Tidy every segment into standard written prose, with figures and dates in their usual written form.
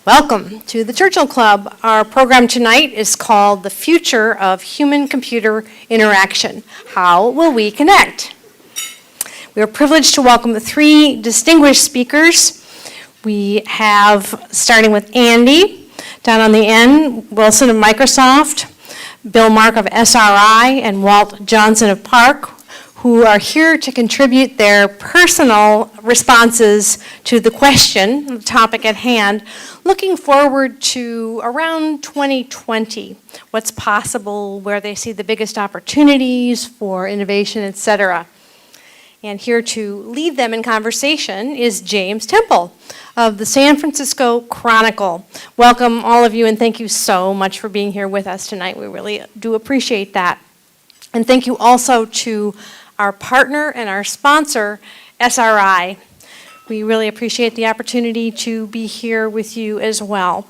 Welcome to the Churchill Club. Our program tonight is called The Future of Human-Computer Interaction. How will we connect? We are privileged to welcome the three distinguished speakers. We have, starting with Andy, down on the end, Wilson of Microsoft, Bill Mark of SRI, and Walt Johnson of PARC, who are here to contribute their personal responses to the question, the topic at hand, looking forward to around 2020, what's possible, where they see the biggest opportunities for innovation, etc. And here to lead them in conversation is James Temple of the San Francisco Chronicle. Welcome all of you, and thank you so much for being here with us tonight. We really do appreciate that. And thank you also to our partner and our sponsor, SRI. We really appreciate the opportunity to be here with you as well,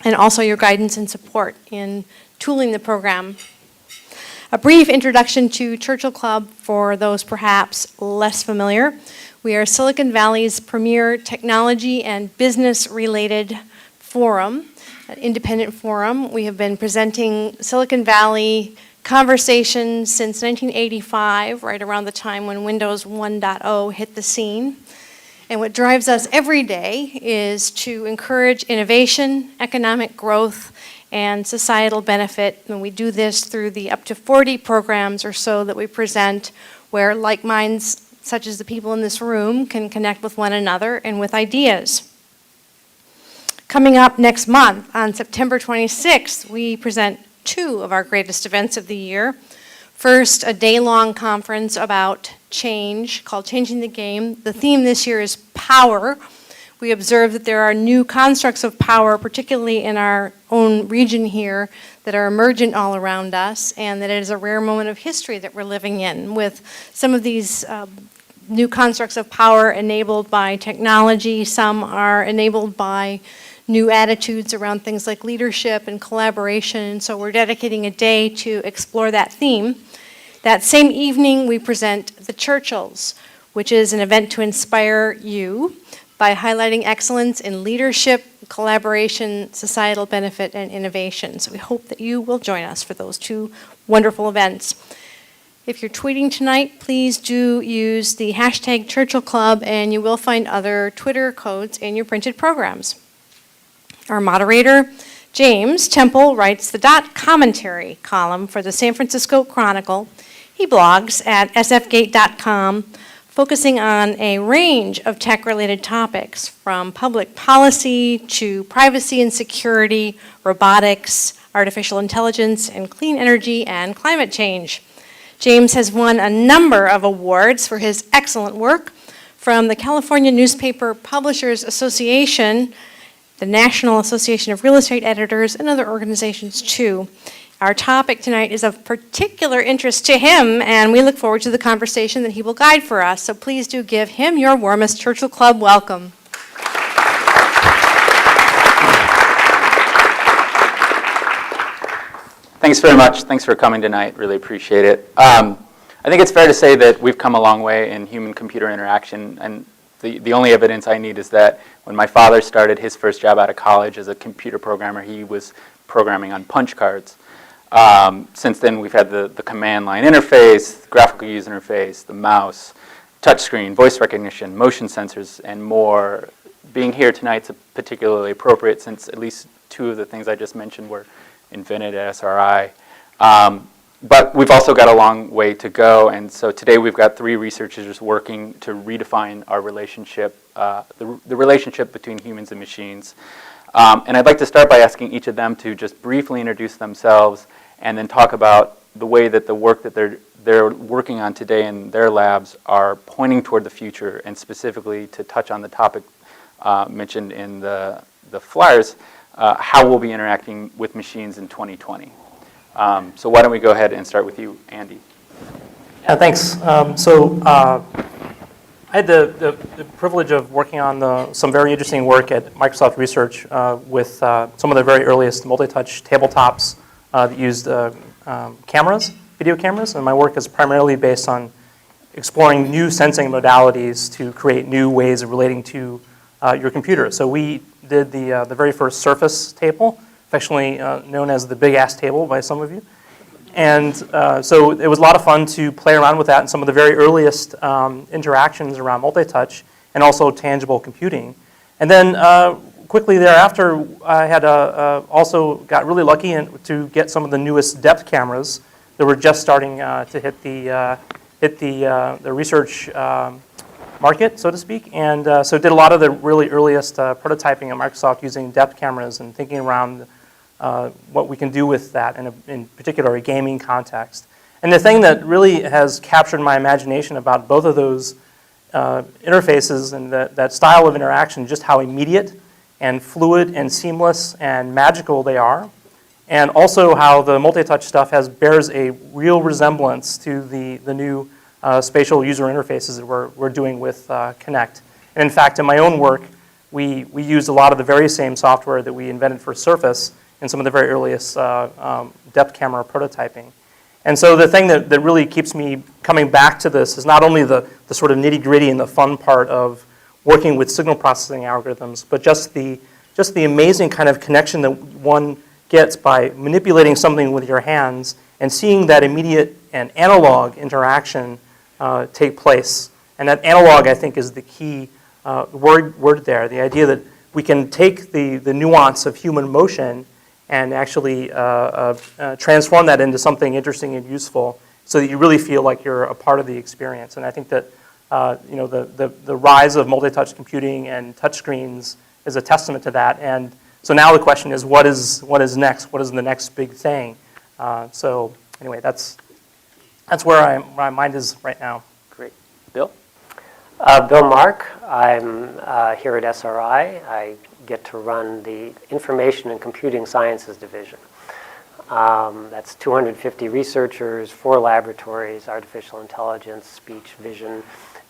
and also your guidance and support in tooling the program. A brief introduction to Churchill Club for those perhaps less familiar. We are Silicon Valley's premier technology and business-related forum, an independent forum. We have been presenting Silicon Valley conversations since 1985, right around the time when Windows 1.0 hit the scene. And what drives us every day is to encourage innovation, economic growth, and societal benefit. And we do this through the up to 40 programs or so that we present, where like minds, such as the people in this room, can connect with one another and with ideas. Coming up next month, on September 26th, we present two of our greatest events of the year. First, a day-long conference about change called Changing the Game. The theme this year is power. We observe that there are new constructs of power, particularly in our own region here, that are emergent all around us, and that it is a rare moment of history that we're living in, with some of these new constructs of power enabled by technology. Some are enabled by new attitudes around things like leadership and collaboration. So we're dedicating a day to explore that theme. That same evening, we present The Churchills, which is an event to inspire you by highlighting excellence in leadership, collaboration, societal benefit, and innovation. So we hope that you will join us for those two wonderful events. If you're tweeting tonight, please do use the hashtag Churchill Club, and you will find other Twitter codes in your printed programs. Our moderator, James Temple, writes the commentary column for the San Francisco Chronicle. He blogs at sfgate.com, focusing on a range of tech-related topics, from public policy to privacy and security, robotics, artificial intelligence, and clean energy and climate change. James has won a number of awards for his excellent work from the California Newspaper Publishers Association, the National Association of Real Estate Editors, and other organizations too. Our topic tonight is of particular interest to him, and we look forward to the conversation that he will guide for us. So please do give him your warmest Churchill Club welcome. Thanks very much. Thanks for coming tonight. Really appreciate it. I think it's fair to say that we've come a long way in human-computer interaction, and the only evidence I need is that when my father started his first job out of college as a computer programmer, he was programming on punch cards. Since then, we've had the command line interface, graphical user interface, the mouse, touchscreen, voice recognition, motion sensors, and more. Being here tonight is particularly appropriate since at least two of the things I just mentioned were invented at SRI. But we've also got a long way to go, and so today we've got three researchers working to redefine our relationship, the relationship between humans and machines. And I'd like to start by asking each of them to just briefly introduce themselves and then talk about the way that the work that they're working on today in their labs are pointing toward the future, and specifically to touch on the topic mentioned in the flyers, how we'll be interacting with machines in 2020. So why don't we go ahead and start with you, Andy? Yeah, thanks. I had the privilege of working on some very interesting work at Microsoft Research with some of the very earliest multi-touch tabletops that used cameras, video cameras, and my work is primarily based on exploring new sensing modalities to create new ways of relating to your computer. So we did the very first Surface table, affectionately known as the big ass table by some of you. And so it was a lot of fun to play around with that and some of the very earliest interactions around multi-touch and also tangible computing. And then quickly thereafter, I had also got really lucky to get some of the newest depth cameras that were just starting to hit the research market, so to speak. And so did a lot of the really earliest prototyping at Microsoft using depth cameras and thinking around what we can do with that in particular a gaming context. And the thing that really has captured my imagination about both of those interfaces and that style of interaction, just how immediate and fluid and seamless and magical they are, and also how the multi-touch stuff bears a real resemblance to the new spatial user interfaces that we're doing with Kinect. And in fact, in my own work, we used a lot of the very same software that we invented for Surface in some of the very earliest depth camera prototyping. And so the thing that really keeps me coming back to this is not only the sort of nitty-gritty and the fun part of working with signal processing algorithms, but just the amazing kind of connection that one gets by manipulating something with your hands and seeing that immediate and analog interaction take place. And that analog, I think, is the key word there, the idea that we can take the nuance of human motion and actually transform that into something interesting and useful so that you really feel like you're a part of the experience. And I think that the rise of multi-touch computing and touchscreens is a testament to that. And so now the question is, what is next? What is the next big thing? So anyway, that's where my mind is right now. Great. Bill? Bill Mark. I'm here at SRI. I get to run the Information and Computing Sciences Division. That's 250 researchers, 4 laboratories, artificial intelligence, speech, vision,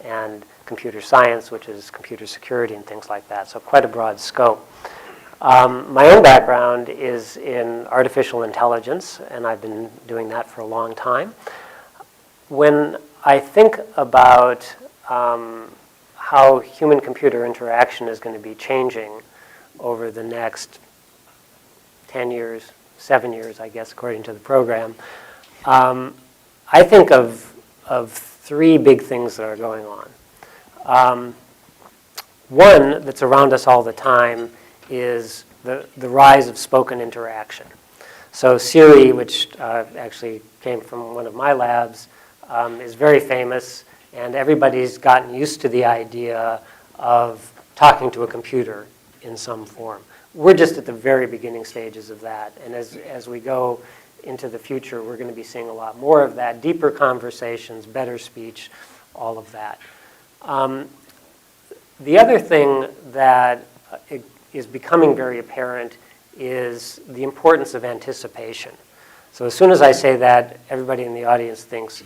and computer science, which is computer security and things like that. So quite a broad scope. My own background is in artificial intelligence, and I've been doing that for a long time. When I think about how human-computer interaction is going to be changing over the next 10 years, 7 years, I guess, according to the program, I think of 3 big things that are going on. One that's around us all the time is the rise of spoken interaction. So Siri, which actually came from one of my labs, is very famous, and everybody's gotten used to the idea of talking to a computer in some form. We're just at the very beginning stages of that, and as we go into the future, we're going to be seeing a lot more of that, deeper conversations, better speech, all of that. The other thing that is becoming very apparent is the importance of anticipation. So as soon as I say that, everybody in the audience thinks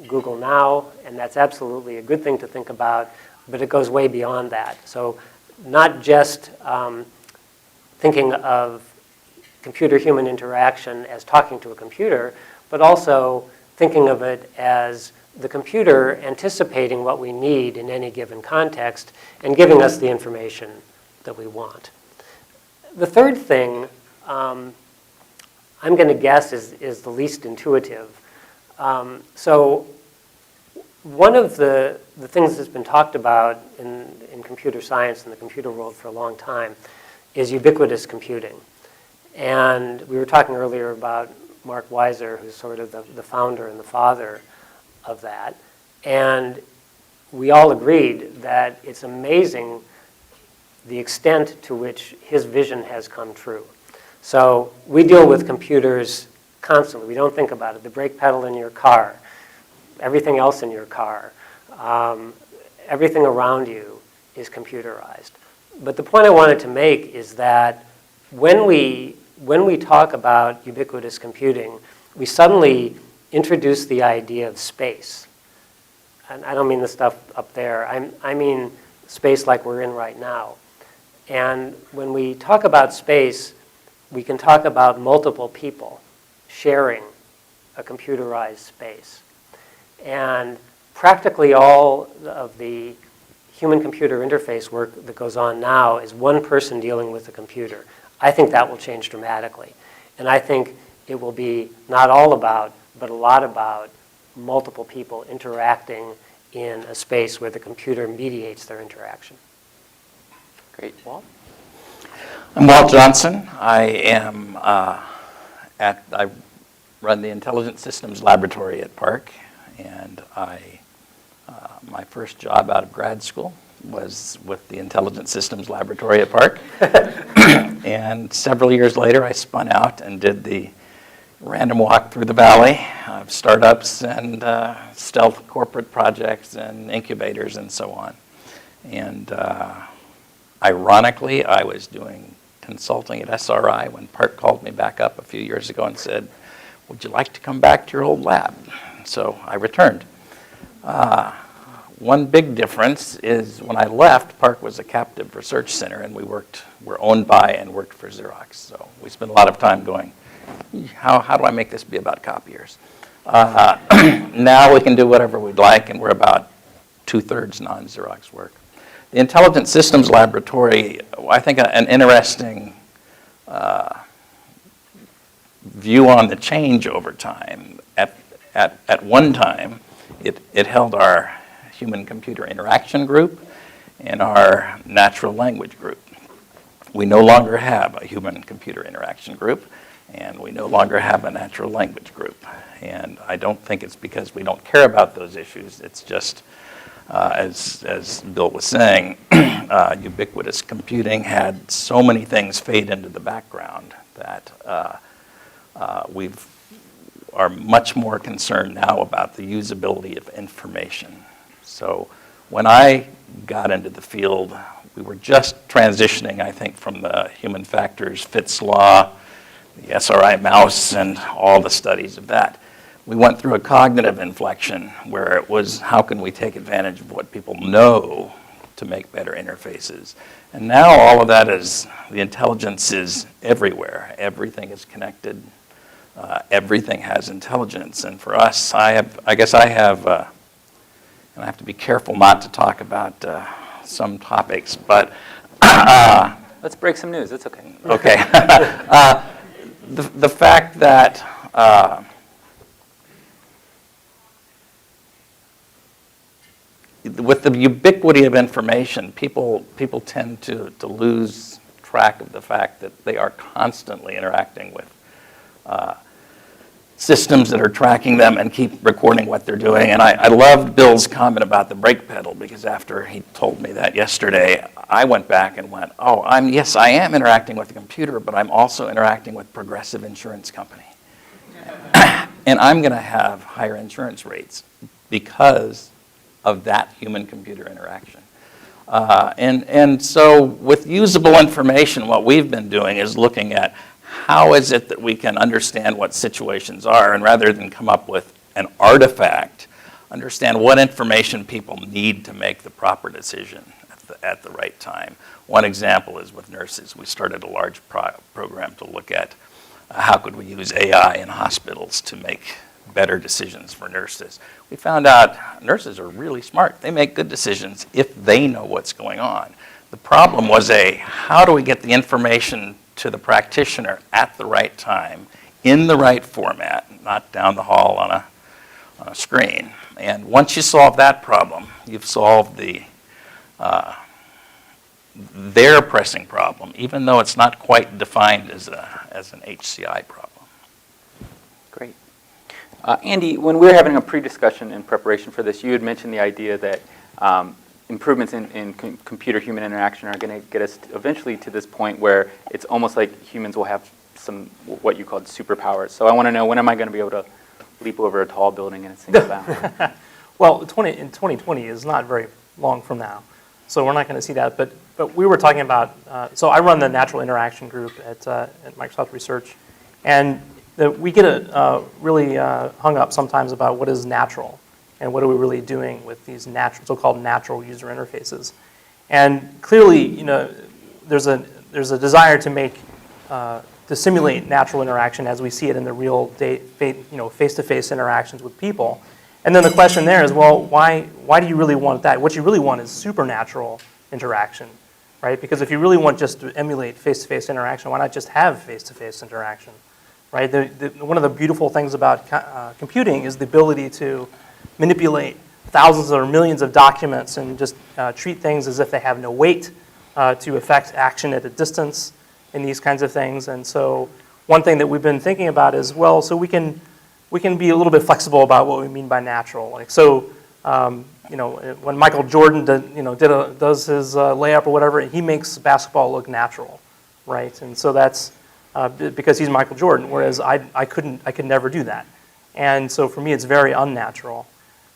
Google Now, and that's absolutely a good thing to think about, but it goes way beyond that. So not just thinking of computer-human interaction as talking to a computer, but also thinking of it as the computer anticipating what we need in any given context and giving us the information that we want. The third thing I'm going to guess is the least intuitive. So one of the things that's been talked about in computer science and the computer world for a long time is ubiquitous computing. And we were talking earlier about Mark Weiser, who's sort of the founder and the father of that. And we all agreed that it's amazing the extent to which his vision has come true. So we deal with computers constantly. We don't think about it. The brake pedal in your car, everything else in your car, everything around you is computerized. But the point I wanted to make is that when we talk about ubiquitous computing, we suddenly introduce the idea of space. And I don't mean the stuff up there. I mean space like we're in right now. And when we talk about space, we can talk about multiple people sharing a computerized space. And practically all of the human-computer interface work that goes on now is one person dealing with a computer. I think that will change dramatically. And I think it will be not all about, but a lot about multiple people interacting in a space where the computer mediates their interaction. Great. Walt? I'm Walt Johnson. I am I run the Intelligent Systems Laboratory at PARC, and my first job out of grad school was with the Intelligent Systems Laboratory at PARC. And several years later, I spun out and did the random walk through the valley of startups and stealth corporate projects and incubators and so on. And ironically, I was doing consulting at SRI when PARC called me back up a few years ago and said, "Would you like to come back to your old lab?" So I returned. One big difference is when I left, PARC was a captive research center, and we're owned by and worked for Xerox. So we spent a lot of time going, how do I make this be about copiers? Now we can do whatever we'd like, and we're about 2/3 non-Xerox work. The Intelligent Systems Laboratory, I think an interesting view on the change over time. At one time, it held our human-computer interaction group and our natural language group. We no longer have a human-computer interaction group, and we no longer have a natural language group. And I don't think it's because we don't care about those issues. It's just, as Bill was saying, ubiquitous computing had so many things fade into the background that we are much more concerned now about the usability of information. So when I got into the field, we were just transitioning, I think, from the human factors, Fitts law, the SRI mouse, and all the studies of that. We went through a cognitive inflection where it was, how can we take advantage of what people know to make better interfaces? And now all of that is, the intelligence is everywhere. Everything is connected. Everything has intelligence. And for us, I guess I have, and I have to be careful not to talk about some topics, but Let's break some news. It's okay. okay. The fact that with the ubiquity of information, people tend to lose track of the fact that they are constantly interacting with systems that are tracking them and keep recording what they're doing. And I loved Bill's comment about the brake pedal, because after he told me that yesterday, I went back and went, oh, yes, I am interacting with the computer, but I'm also interacting with Progressive Insurance Company. And I'm going to have higher insurance rates because of that human-computer interaction. And so with usable information, what we've been doing is looking at how is it that we can understand what situations are, and rather than come up with an artifact, understand what information people need to make the proper decision at the right time. One example is with nurses. We started a large program to look at how could we use AI in hospitals to make better decisions for nurses. We found out nurses are really smart. They make good decisions if they know what's going on. The problem was how do we get the information to the practitioner at the right time, in the right format, not down the hall on a screen. And once you solve that problem, you've solved their pressing problem, even though it's not quite defined as an HCI problem. Great. Andy, when we were having a pre-discussion in preparation for this, you had mentioned the idea that improvements in computer-human interaction are going to get us eventually to this point where it's almost like humans will have some, what you called superpowers. So I want to know, when am I going to be able to leap over a tall building in a single bound? Well, in 2020 is not very long from now, so we're not going to see that. But we were talking about, so I run the natural interaction group at Microsoft Research, and we get really hung up sometimes about what is natural and what are we really doing with these so-called natural user interfaces. And clearly, there's a desire to simulate natural interaction as we see it in the real face-to-face interactions with people. And then the question there is, well, why do you really want that? What you really want is supernatural interaction, right? Because if you really want just to emulate face-to-face interaction, why not just have face-to-face interaction, right? One of the beautiful things about computing is the ability to manipulate thousands or millions of documents and just treat things as if they have no weight, to affect action at a distance and these kinds of things. And so one thing that we've been thinking about is, well, so we can be a little bit flexible about what we mean by natural. Like, so, when Michael Jordan does his layup or whatever, he makes basketball look natural, right? And so that's because he's Michael Jordan, whereas I could never do that. And so for me, it's very unnatural.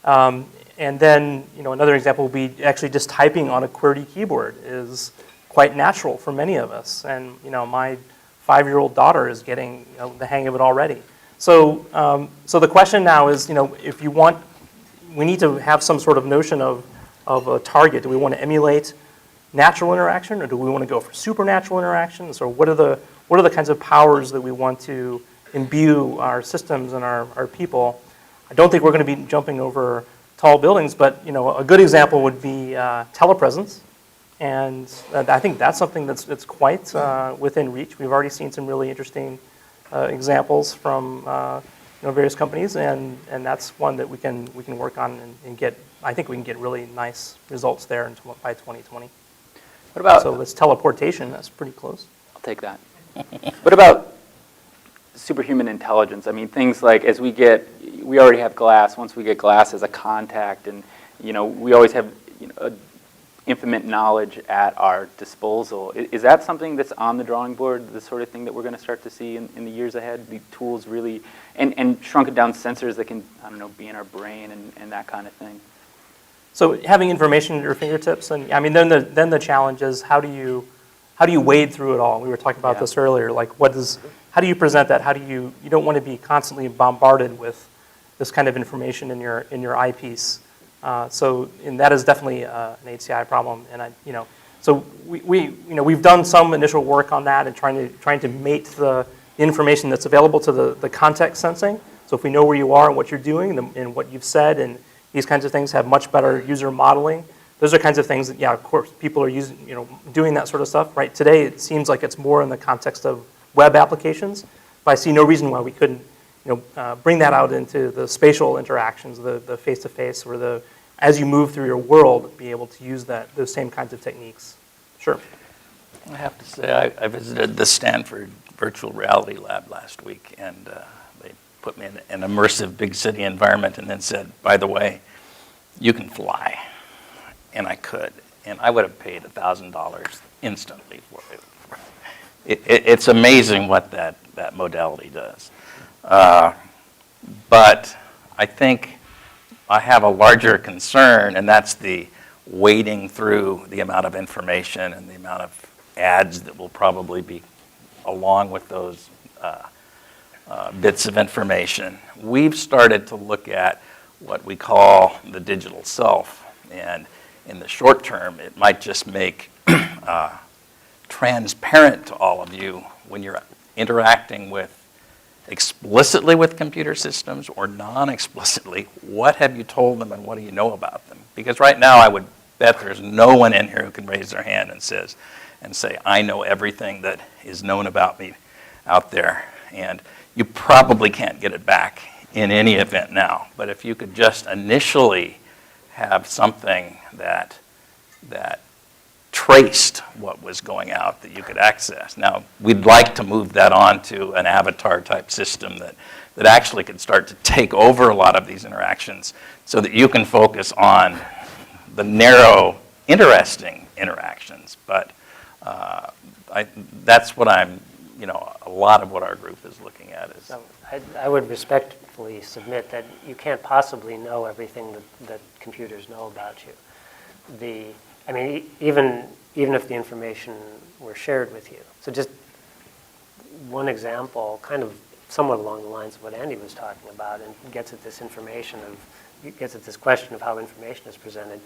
And then, another example would be actually just typing on a QWERTY keyboard is quite natural for many of us. And, my 5-year-old daughter is getting the hang of it already. So, the question now is, if you want, we need to have some sort of notion of a target. Do we want to emulate natural interaction, or do we want to go for supernatural interactions? Or what are the kinds of powers that we want to imbue our systems and our people? I don't think we're going to be jumping over tall buildings, but a good example would be telepresence, and I think that's something that's quite within reach. We've already seen some really interesting examples from various companies, and that's one that we can work on and get. I think we can get really nice results there by 2020. What about? So it's teleportation. That's pretty close. I'll take that. What about superhuman intelligence? I mean, things like we already have glass. Once we get glass as a contact, and we always have infinite knowledge at our disposal. Is that something that's on the drawing board? The sort of thing that we're going to start to see in the years ahead? The tools really, and shrunken down sensors that can be in our brain and that kind of thing. So having information at your fingertips, and I mean, then the challenge is how do you wade through it all? We were talking about this earlier. Like, how do you present that? How do you don't want to be constantly bombarded with this kind of information in your eyepiece. And that is definitely an HCI problem. And so we've done some initial work on that and trying to mate the information that's available to the context sensing. So if we know where you are and what you're doing and what you've said, and these kinds of things have much better user modeling. Those are kinds of things that, of course, people are doing that sort of stuff. Right today, it seems like it's more in the context of web applications, but I see no reason why we couldn't, bring that out into the spatial interactions, the face-to-face, or as you move through your world, be able to use those same kinds of techniques. Sure. I have to say, I visited the Stanford Virtual Reality Lab last week, and they put me in an immersive big city environment and then said, by the way, you can fly. And I could. And I would have paid $1,000 instantly for it. It's amazing what that modality does. But I think I have a larger concern, and that's the wading through the amount of information and the amount of ads that will probably be along with those bits of information. We've started to look at what we call the digital self, and in the short term, it might just make transparent to all of you when you're interacting explicitly with computer systems or non-explicitly, what have you told them and what do you know about them? Because right now I would bet there's no one in here who can raise their hand and say, I know everything that is known about me out there. And you probably can't get it back in any event now. But if you could just initially have something that traced what was going out that you could access. Now, we'd like to move that on to an avatar type system that actually could start to take over a lot of these interactions so that you can focus on the narrow, interesting interactions. But that's what a lot of what our group is looking at is. So I would respectfully submit that you can't possibly know everything that computers know about you. Even if the information were shared with you. So just one example, kind of somewhat along the lines of what Andy was talking about, and gets at this question of how information is presented.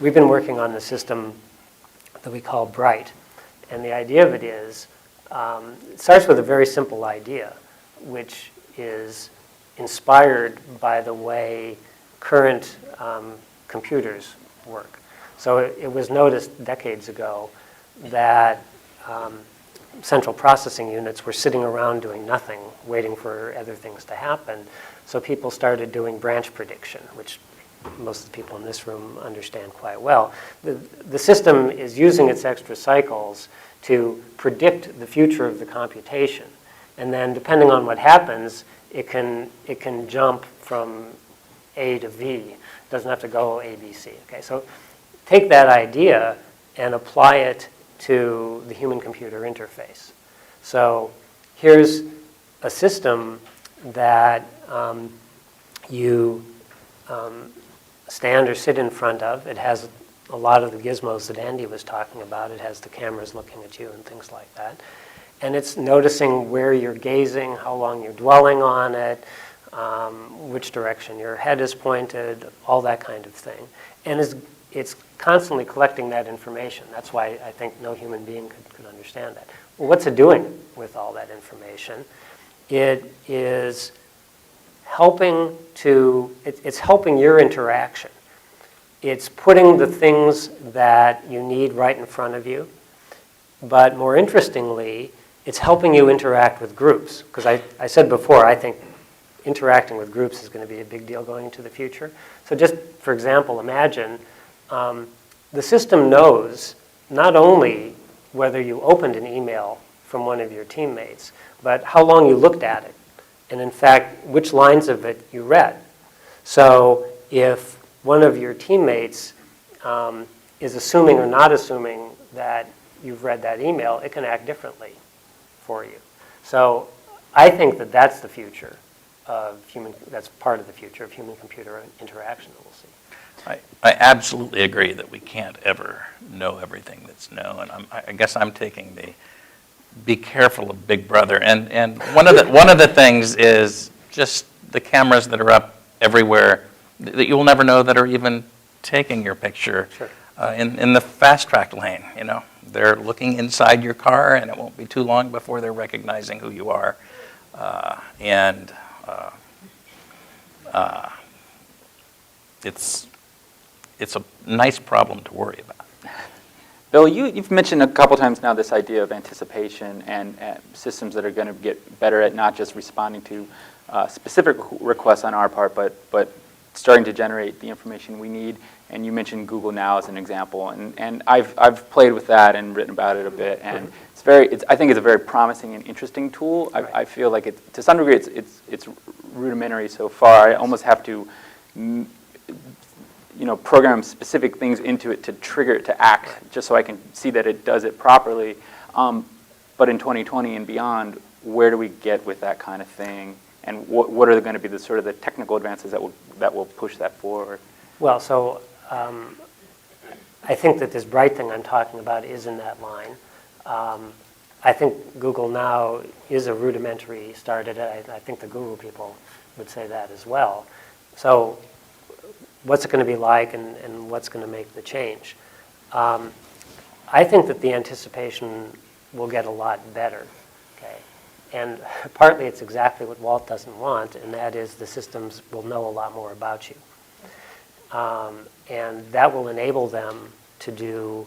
We've been working on the system that we call Bright, and the idea of it is, it starts with a very simple idea, which is inspired by the way current computers work. So it was noticed decades ago that central processing units were sitting around doing nothing, waiting for other things to happen. So people started doing branch prediction, which most of the people in this room understand quite well. The system is using its extra cycles to predict the future of the computation. And then depending on what happens, it can jump from A to V. It doesn't have to go A, B, C. Okay, so take that idea and apply it to the human-computer interface. So here's a system that you stand or sit in front of. It has a lot of the gizmos that Andy was talking about. It has the cameras looking at you and things like that. And it's noticing where you're gazing, how long you're dwelling on it, which direction your head is pointed, all that kind of thing. And it's constantly collecting that information. That's why I think no human being could understand that. Well, what's it doing with all that information? It is helping it's helping your interaction. It's putting the things that you need right in front of you. But more interestingly, it's helping you interact with groups. Because I said before, I think interacting with groups is going to be a big deal going into the future. So just, for example, imagine the system knows not only whether you opened an email from one of your teammates, but how long you looked at it, and in fact, which lines of it you read. So if one of your teammates is assuming or not assuming that you've read that email, it can act differently for you. So I think that that's the future of that's part of the future of human-computer interaction that we'll see. I absolutely agree that we can't ever know everything that's known. I guess I'm taking the be careful of Big Brother. And one of the things is just the cameras that are up everywhere that you will never know that are even taking your picture. Sure. In the fast track lane, they're looking inside your car, and it won't be too long before they're recognizing who you are. It's a nice problem to worry about. Bill, you've mentioned a couple times now this idea of anticipation and systems that are going to get better at not just responding to specific requests on our part, but starting to generate the information we need. And you mentioned Google Now as an example, and I've played with that and written about it a bit, and I think it's a very promising and interesting tool. Right. I feel like to some degree it's rudimentary so far. I almost have to program specific things into it to trigger it to act, just so I can see that it does it properly. But in 2020 and beyond, where do we get with that kind of thing? And what are going to be the sort of the technical advances that will push that forward? Well, so I think that this bright thing I'm talking about is in that line. I think Google Now is a rudimentary start at it. I think the Google people would say that as well. So what's it going to be like, and what's going to make the change? I think that the anticipation will get a lot better. Okay, and partly it's exactly what Walt doesn't want, and that is the systems will know a lot more about you. And that will enable them to do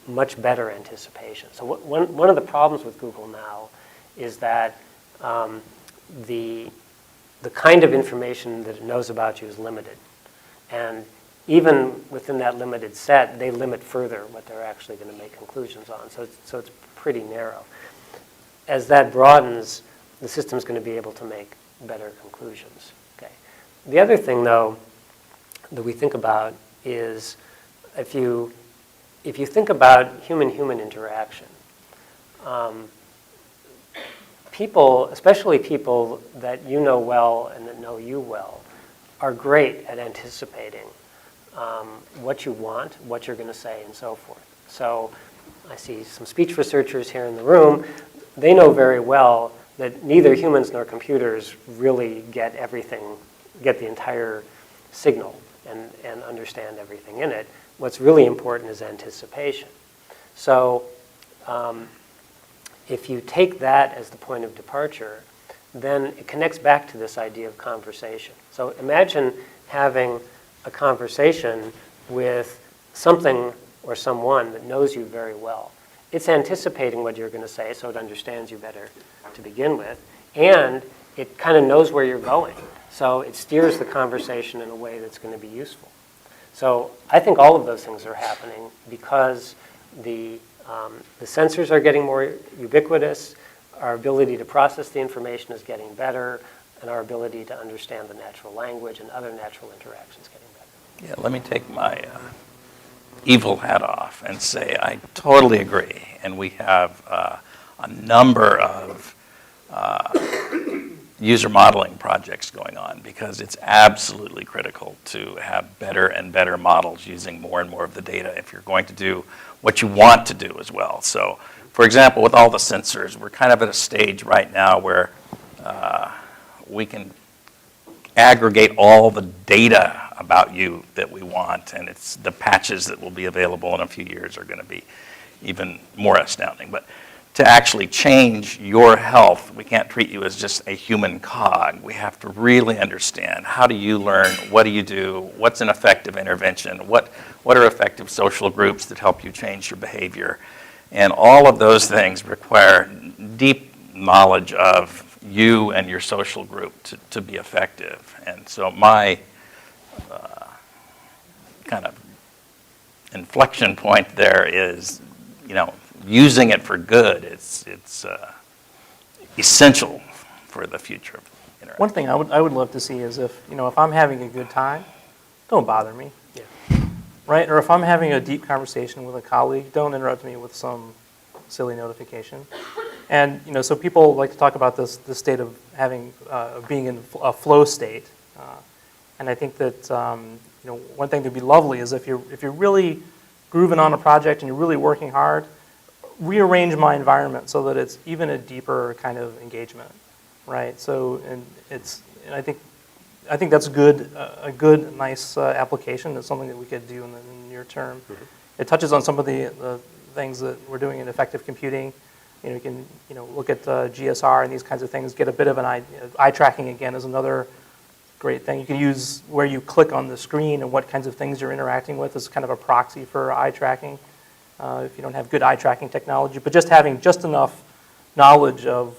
much better anticipation. So one of the problems with Google Now is that the kind of information that it knows about you is limited. And even within that limited set, they limit further what they're actually going to make conclusions on. So it's pretty narrow. As that broadens, the system's going to be able to make better conclusions. Okay. The other thing, though, that we think about is if you think about human-human interaction, people, especially people that you know well and that know you well, are great at anticipating what you want, what you're going to say, and so forth. So I see some speech researchers here in the room. They know very well that neither humans nor computers really get the entire signal and understand everything in it. What's really important is anticipation. So if you take that as the point of departure, then it connects back to this idea of conversation. So imagine having a conversation with something or someone that knows you very well. It's anticipating what you're going to say, so it understands you better to begin with, and it kind of knows where you're going. So it steers the conversation in a way that's going to be useful. So I think all of those things are happening because the sensors are getting more ubiquitous, our ability to process the information is getting better, and our ability to understand the natural language and other natural interactions getting better. Yeah, let me take my evil hat off and say I totally agree. And we have a number of user modeling projects going on because it's absolutely critical to have better and better models using more and more of the data if you're going to do what you want to do as well. So, for example, with all the sensors, we're kind of at a stage right now where we can aggregate all the data about you that we want, and it's the patches that will be available in a few years are going to be even more astounding. But to actually change your health, we can't treat you as just a human cog. We have to really understand, how do you learn, what do you do, what's an effective intervention, what are effective social groups that help you change your behavior. And all of those things require deep knowledge of you and your social group to be effective. And so my kind of inflection point there is, using it for good. It's essential for the future of interaction. One thing I would love to see is if I'm having a good time, don't bother me. Yeah. Right? Or if I'm having a deep conversation with a colleague, don't interrupt me with some silly notification. And so people like to talk about this state of being in a flow state. And I think that one thing that would be lovely is if you're really grooving on a project and you're really working hard, rearrange my environment so that it's even a deeper kind of engagement, right? So I think that's a good, nice application. It's something that we could do in the near term. Mm-hmm. It touches on some of the things that we're doing in effective computing. You can look at GSR and these kinds of things. Get a bit of an eye tracking again is another great thing. You can use where you click on the screen and what kinds of things you're interacting with as kind of a proxy for eye tracking. If you don't have good eye tracking technology, but just having just enough knowledge of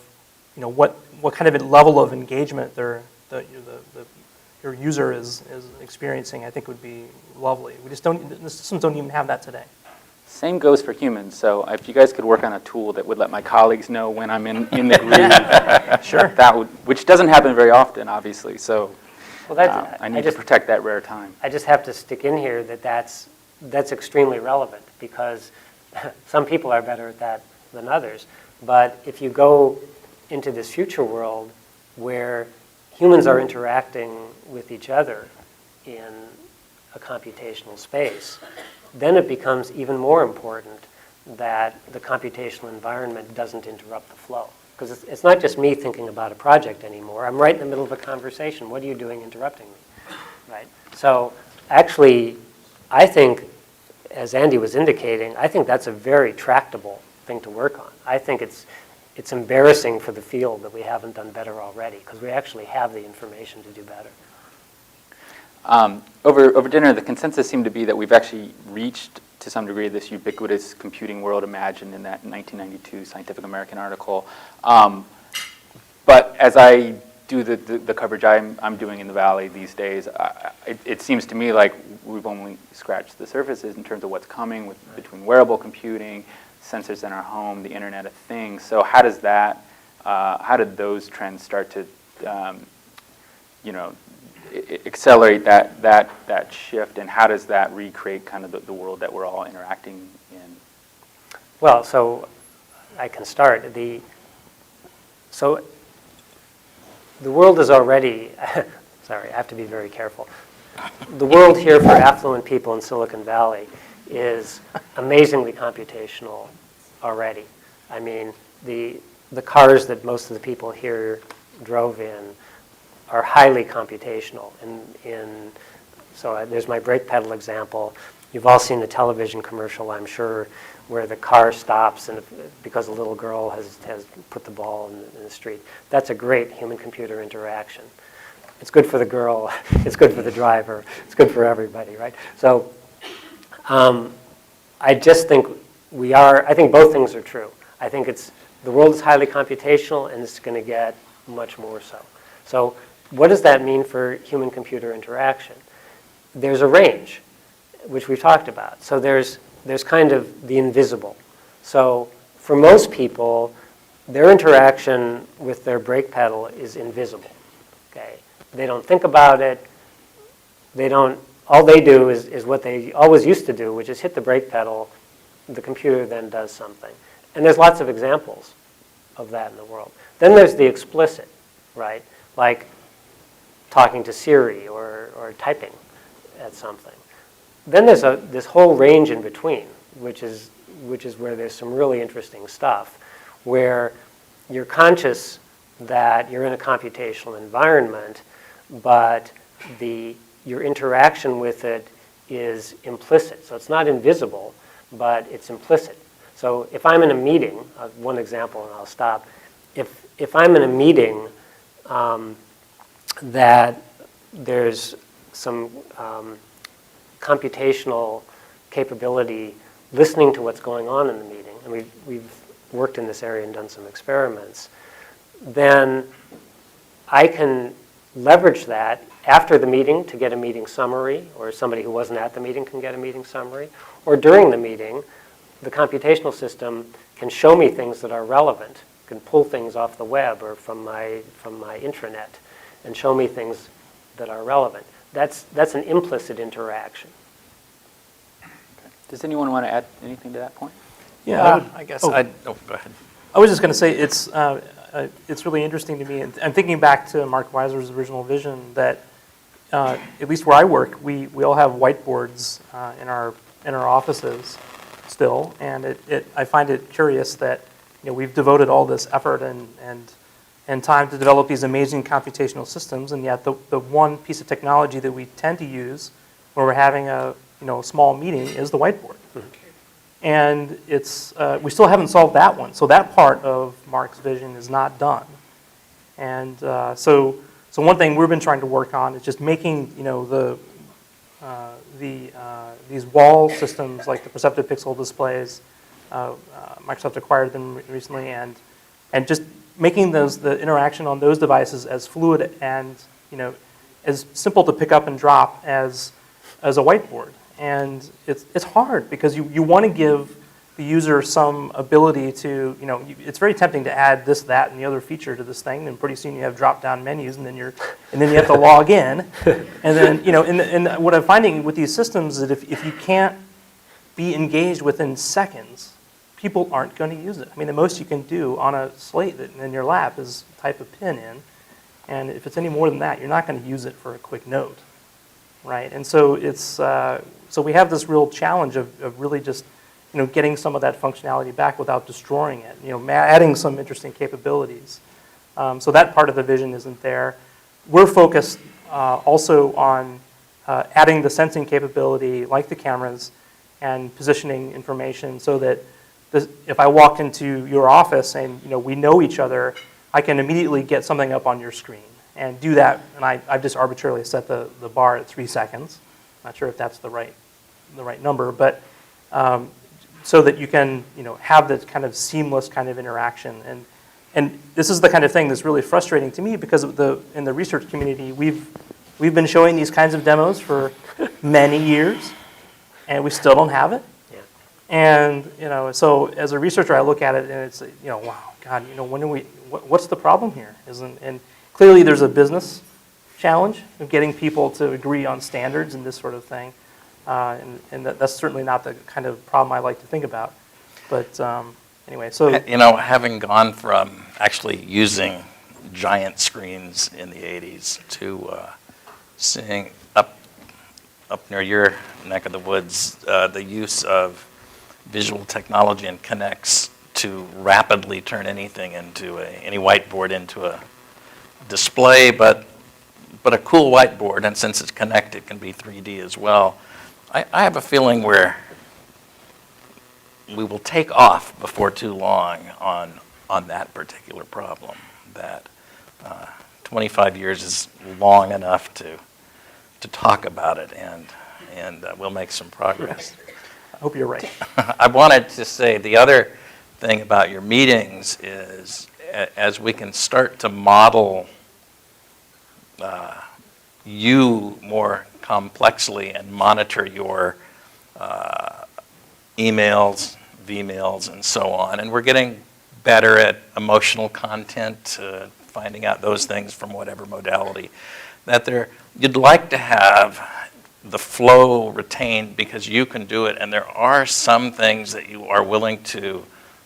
what kind of a level of engagement your user is experiencing, I think would be lovely. The systems don't even have that today. Same goes for humans. So if you guys could work on a tool that would let my colleagues know when I'm in the groove, sure. Which doesn't happen very often, obviously. So I need to protect that rare time. I just have to stick in here that's extremely relevant because some people are better at that than others. But if you go into this future world where humans are interacting with each other in a computational space, then it becomes even more important that the computational environment doesn't interrupt the flow. Because it's not just me thinking about a project anymore. I'm right in the middle of a conversation. What are you doing interrupting me? Right? So actually, I think, as Andy was indicating, I think that's a very tractable thing to work on. I think it's embarrassing for the field that we haven't done better already, because we actually have the information to do better. Over dinner, the consensus seemed to be that we've actually reached, to some degree, this ubiquitous computing world imagined in that 1992 Scientific American article. But as I do the coverage I'm doing in the Valley these days, it seems to me like we've only scratched the surfaces in terms of what's coming between wearable computing, sensors in our home, the Internet of Things. So how did those trends start to, accelerate that shift, and how does that recreate kind of the world that we're all interacting in? Well, so I can start. So the world is already, sorry, I have to be very careful. The world here for affluent people in Silicon Valley is amazingly computational already. I mean, the cars that most of the people here drove in are highly computational. So there's my brake pedal example. You've all seen the television commercial, I'm sure, where the car stops and because a little girl has put the ball in the street. That's a great human-computer interaction. It's good for the girl, it's good for the driver, it's good for everybody, right? So I just think I think both things are true. I think the world is highly computational and it's going to get much more so. So what does that mean for human-computer interaction? There's a range, which we've talked about. So there's kind of the invisible. So for most people, their interaction with their brake pedal is invisible. Okay? They don't think about it. All they do is what they always used to do, which is hit the brake pedal. The computer then does something. And there's lots of examples of that in the world. Then there's the explicit, right? Like talking to Siri or typing at something. Then there's this whole range in between, which is where there's some really interesting stuff, where you're conscious that you're in a computational environment, but your interaction with it is implicit. So it's not invisible, but it's implicit. So if I'm in a meeting, one example and I'll stop. If I'm in a meeting that there's some computational capability listening to what's going on in the meeting, and we've worked in this area and done some experiments, then I can leverage that after the meeting to get a meeting summary, or somebody who wasn't at the meeting can get a meeting summary, or during the meeting, the computational system can show me things that are relevant, can pull things off the web or from my intranet and show me things that are relevant. That's an implicit interaction. Does anyone want to add anything to that point? Yeah, I guess oh. go ahead. I was just going to say it's really interesting to me, and I'm thinking back to Mark Weiser's original vision that at least where I work, we all have whiteboards in our offices still, and I find it curious that we've devoted all this effort and time to develop these amazing computational systems, and yet the one piece of technology that we tend to use when we're having a small meeting is the whiteboard. And we still haven't solved that one. So that part of Mark's vision is not done. And so one thing we've been trying to work on is just making these wall systems like the perceptive pixel displays. Microsoft acquired them recently, and just making the interaction on those devices as fluid and as simple to pick up and drop as a whiteboard. And it's hard because you want to give the user some ability to, it's very tempting to add this, that, and the other feature to this thing, and pretty soon you have drop-down menus, and then you have to log in, and then and what I'm finding with these systems is that if you can't be engaged within seconds, people aren't going to use it. I mean, the most you can do on a slate in your lap is type a pin in, and if it's any more than that, you're not going to use it for a quick note, right? And so so we have this real challenge of really just getting some of that functionality back without destroying it, adding some interesting capabilities. So that part of the vision isn't there. We're focused also on adding the sensing capability, like the cameras, and positioning information so that if I walk into your office and we know each other, I can immediately get something up on your screen and do that. And I've just arbitrarily set the bar at 3 seconds. Not sure if that's the right number, but so that you can have this kind of seamless kind of interaction. And this is the kind of thing that's really frustrating to me because in the research community, we've been showing these kinds of demos for many years, and we still don't have it. Yeah. And so as a researcher, I look at it and it's wow, God, what's the problem here? And clearly there's a business challenge of getting people to agree on standards and this sort of thing. And that's certainly not the kind of problem I like to think about. But anyway, so... having gone from actually using giant screens in the 80s to seeing up near your neck of the woods, the use of visual technology and Connects to rapidly turn anything into any whiteboard into a display, but a cool whiteboard, and since it's connected, it can be 3D as well. I have a feeling where we will take off before too long on that particular problem, that 25 years is long enough to talk about it, and we'll make some progress. I hope you're right. I wanted to say the other thing about your meetings is as we can start to model you more complexly and monitor your emails, V-mails, and so on. And we're getting better at emotional content, finding out those things from whatever modality, that you'd like to have the flow retained because you can do it, and there are some things that you are willing to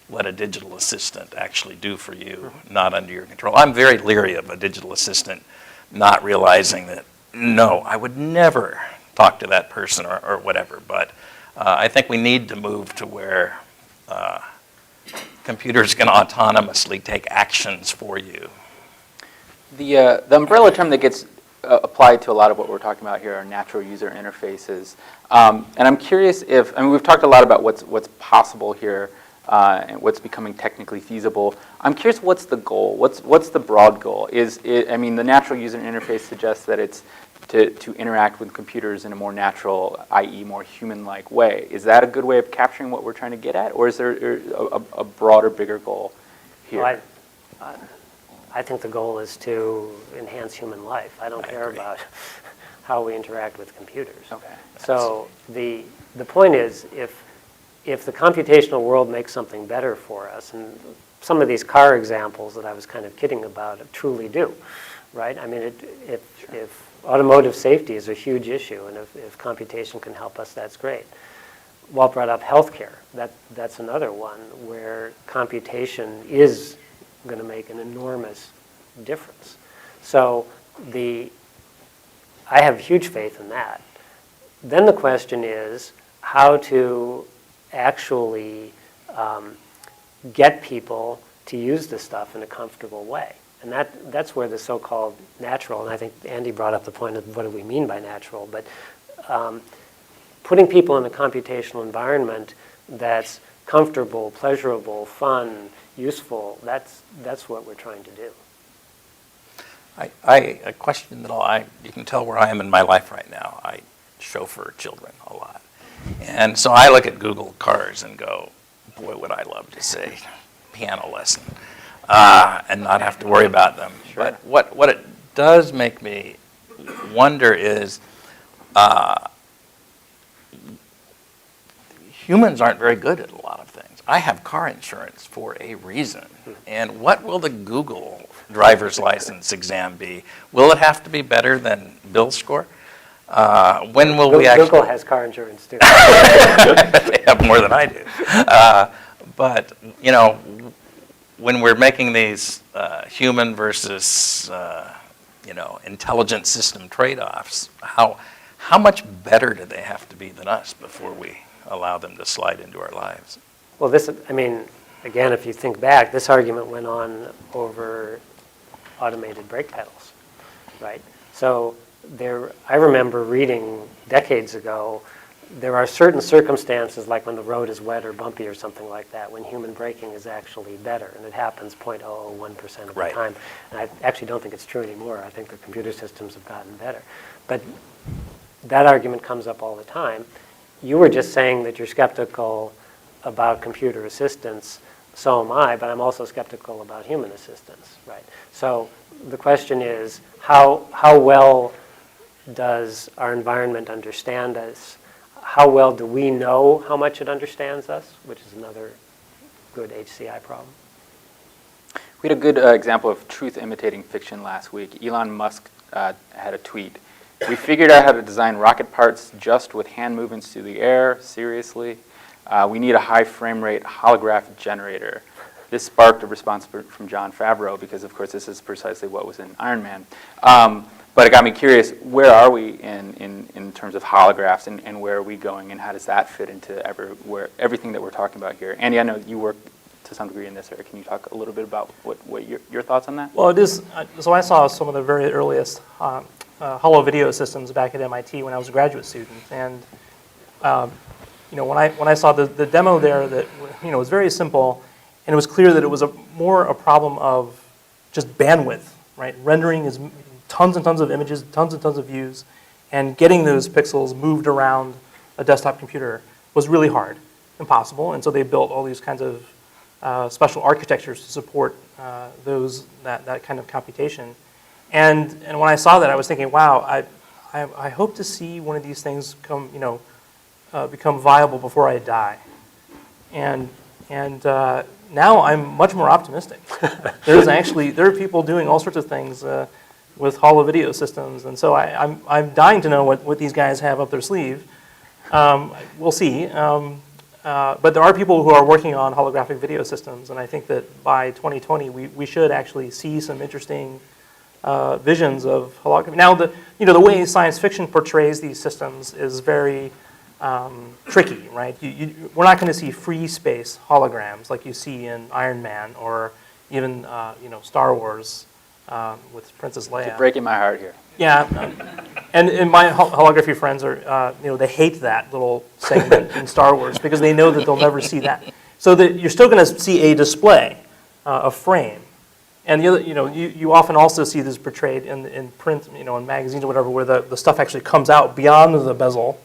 let a digital assistant actually do for you, not under your control. I'm very leery of a digital assistant not realizing that, no, I would never talk to that person or whatever, but I think we need to move to where computers can autonomously take actions for you. The umbrella term that gets applied to a lot of what we're talking about here are natural user interfaces. And I'm curious if, I mean, we've talked a lot about what's possible here and what's becoming technically feasible. I'm curious, what's the goal? What's the broad goal? I mean, the natural user interface suggests that it's to interact with computers in a more natural, i.e. more human-like way. Is that a good way of capturing what we're trying to get at, or is there a broader, bigger goal here? Well, I think the goal is to enhance human life. I don't care about how we interact with computers. Okay. So the point is, if the computational world makes something better for us, and some of these car examples that I was kind of kidding about truly do, right? I mean, if automotive safety is a huge issue, and if computation can help us, that's great. Walt brought up healthcare. That's another one where computation is going to make an enormous difference. So I have huge faith in that. Then the question is how to actually get people to use this stuff in a comfortable way. And that's where the so-called natural, and I think Andy brought up the point of what do we mean by natural, but putting people in a computational environment that's comfortable, pleasurable, fun, useful, that's what we're trying to do. A question that you can tell where I am in my life right now. I chauffeur children a lot. And so I look at Google cars and go, boy, would I love to say piano lesson and not have to worry about them. Sure. But what it does make me wonder is humans aren't very good at a lot of things. I have car insurance for a reason. And what will the Google driver's license exam be? Will it have to be better than Bill's score? When will we actually... Google has car insurance too. They have more than I do. But, you know, when we're making these human versus, intelligent system trade-offs, how much better do they have to be than us before we allow them to slide into our lives? Well, again, if you think back, this argument went on over automated brake pedals, right? So I remember reading decades ago, there are certain circumstances, like when the road is wet or bumpy or something like that, when human braking is actually better, and it happens 0.001% of the time. And I actually don't think it's true anymore. I think the computer systems have gotten better. But that argument comes up all the time. You were just saying that you're skeptical about computer assistance. So am I, but I'm also skeptical about human assistance, right? So the question is, how well does our environment understand us? How well do we know how much it understands us, which is another good HCI problem. We had a good example of truth imitating fiction last week. Elon Musk had a tweet. We figured out how to design rocket parts just with hand movements through the air. Seriously? We need a high frame rate holographic generator. This sparked a response from Jon Favreau because, of course, this is precisely what was in Iron Man. But it got me curious, where are we in terms of holographs, and where are we going, and how does that fit into everything that we're talking about here? Andy, I know you work to some degree in this area. Can you talk a little bit about what your thoughts on that? Well, it is. So I saw some of the very earliest holo video systems back at MIT when I was a graduate student, and when I saw the demo there, that was very simple, and it was clear that it was more a problem of just bandwidth right? Rendering is tons and tons of images, tons and tons of views, and getting those pixels moved around a desktop computer was really hard, impossible. And so they built all these kinds of special architectures to support that kind of computation. And when I saw that, I was thinking, wow, I hope to see one of these things become viable before I die. And now I'm much more optimistic. There are people doing all sorts of things with holo video systems, and so I'm dying to know what these guys have up their sleeve. We'll see. But there are people who are working on holographic video systems, and I think that by 2020 we should actually see some interesting visions of holography. Now, the way science fiction portrays these systems is very tricky, right? We're not going to see free space holograms like you see in Iron Man or even Star Wars with Princess Leia. You're breaking my heart here. Yeah, and my holography friends are they hate that little segment in Star Wars because they know that they'll never see that. So that you're still going to see a display, a frame. And the other, you often also see this portrayed in print, in magazines or whatever, where the stuff actually comes out beyond the bezel,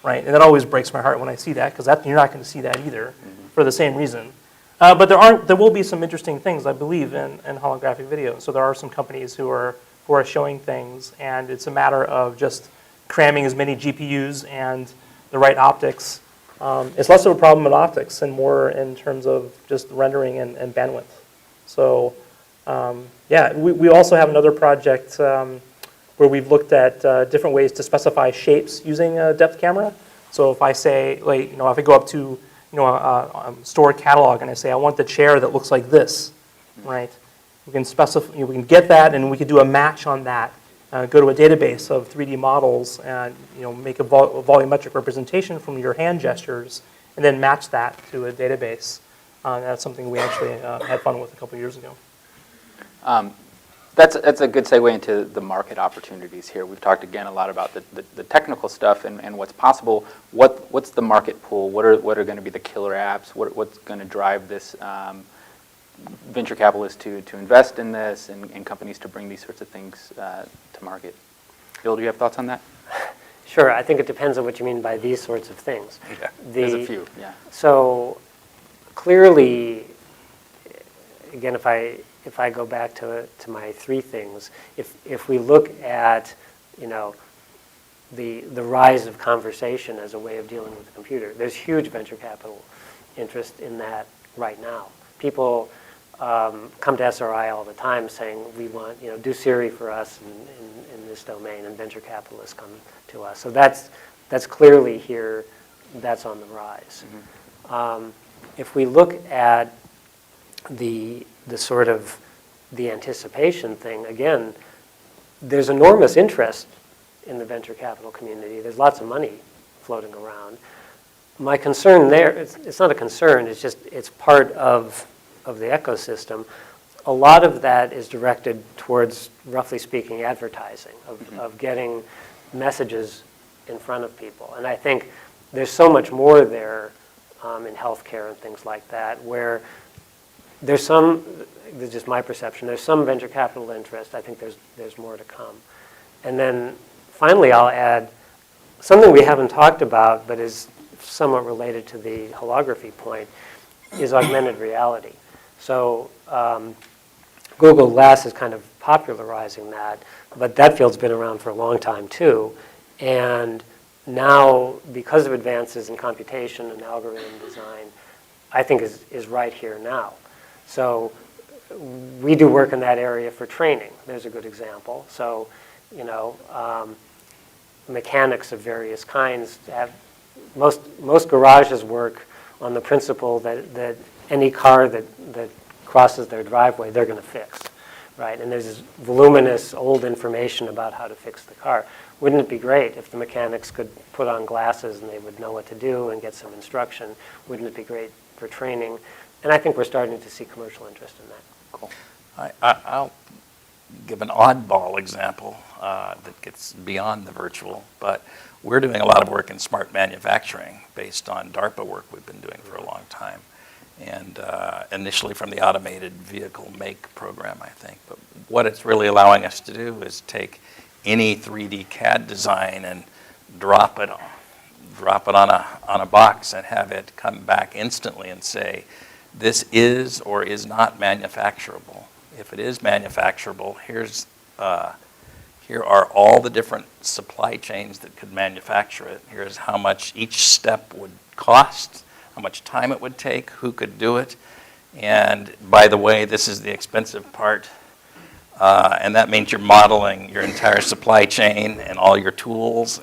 right? And that always breaks my heart when I see that, because you're not going to see that either, for the same reason. But there will be some interesting things, I believe, in holographic video. So there are some companies who are showing things, and it's a matter of just cramming as many GPUs and the right optics. It's less of a problem in optics and more in terms of just rendering and bandwidth. So. We also have another project where we've looked at different ways to specify shapes using a depth camera. So if I say, if I go up to, a store catalog and I say I want the chair that looks like this, right? We can specify, we can get that, and we can do a match on that. Go to a database of 3D models and make a volumetric representation from your hand gestures, and then match that to a database. That's something we actually had fun with a couple years ago. That's a good segue into the market opportunities here. We've talked again a lot about the technical stuff and what's possible. What's the market pool? What are going to be the killer apps? What's going to drive this venture capitalists to invest in this and companies to bring these sorts of things to market? Bill, do you have thoughts on that? Sure. I think it depends on what you mean by these sorts of things. Yeah, there's a few. Yeah. So clearly, again, if I go back to my three things, if we look at the rise of conversation as a way of dealing with the computer, there's huge venture capital interest in that right now. People come to SRI all the time saying we want do Siri for us in this domain, and venture capitalists come to us. So that's clearly here. That's on the rise. Mm-hmm. If we look at the sort of the anticipation thing, again, there's enormous interest in the venture capital community. There's lots of money floating around. My concern there, it's not a concern, it's part of the ecosystem. A lot of that is directed towards, roughly speaking, advertising, of getting messages in front of people. And I think there's so much more there in healthcare and things like that, where there's just my perception, there's some venture capital interest. I think there's more to come. And then finally, I'll add something we haven't talked about, but is somewhat related to the holography point, is augmented reality. So Google Glass is kind of popularizing that, but that field's been around for a long time too. And now, because of advances in computation and algorithm design, I think is right here now. So we do work in that area for training. There's a good example. So, mechanics of various kinds have, most garages work on the principle that any car that crosses their driveway, they're going to fix, right? And there's this voluminous old information about how to fix the car. Wouldn't it be great if the mechanics could put on glasses and they would know what to do and get some instruction? Wouldn't it be great for training? And I think we're starting to see commercial interest in that. Cool. I'll give an oddball example that gets beyond the virtual, but we're doing a lot of work in smart manufacturing based on DARPA work we've been doing for a long time. And initially from the automated vehicle make program, I think. But what it's really allowing us to do is take any 3D CAD design and drop it on a box and have it come back instantly and say, this is or is not manufacturable. If it is manufacturable, here are all the different supply chains that could manufacture it. Here's how much each step would cost, how much time it would take, who could do it. And by the way, this is the expensive part. And that means you're modeling your entire supply chain and all your tools.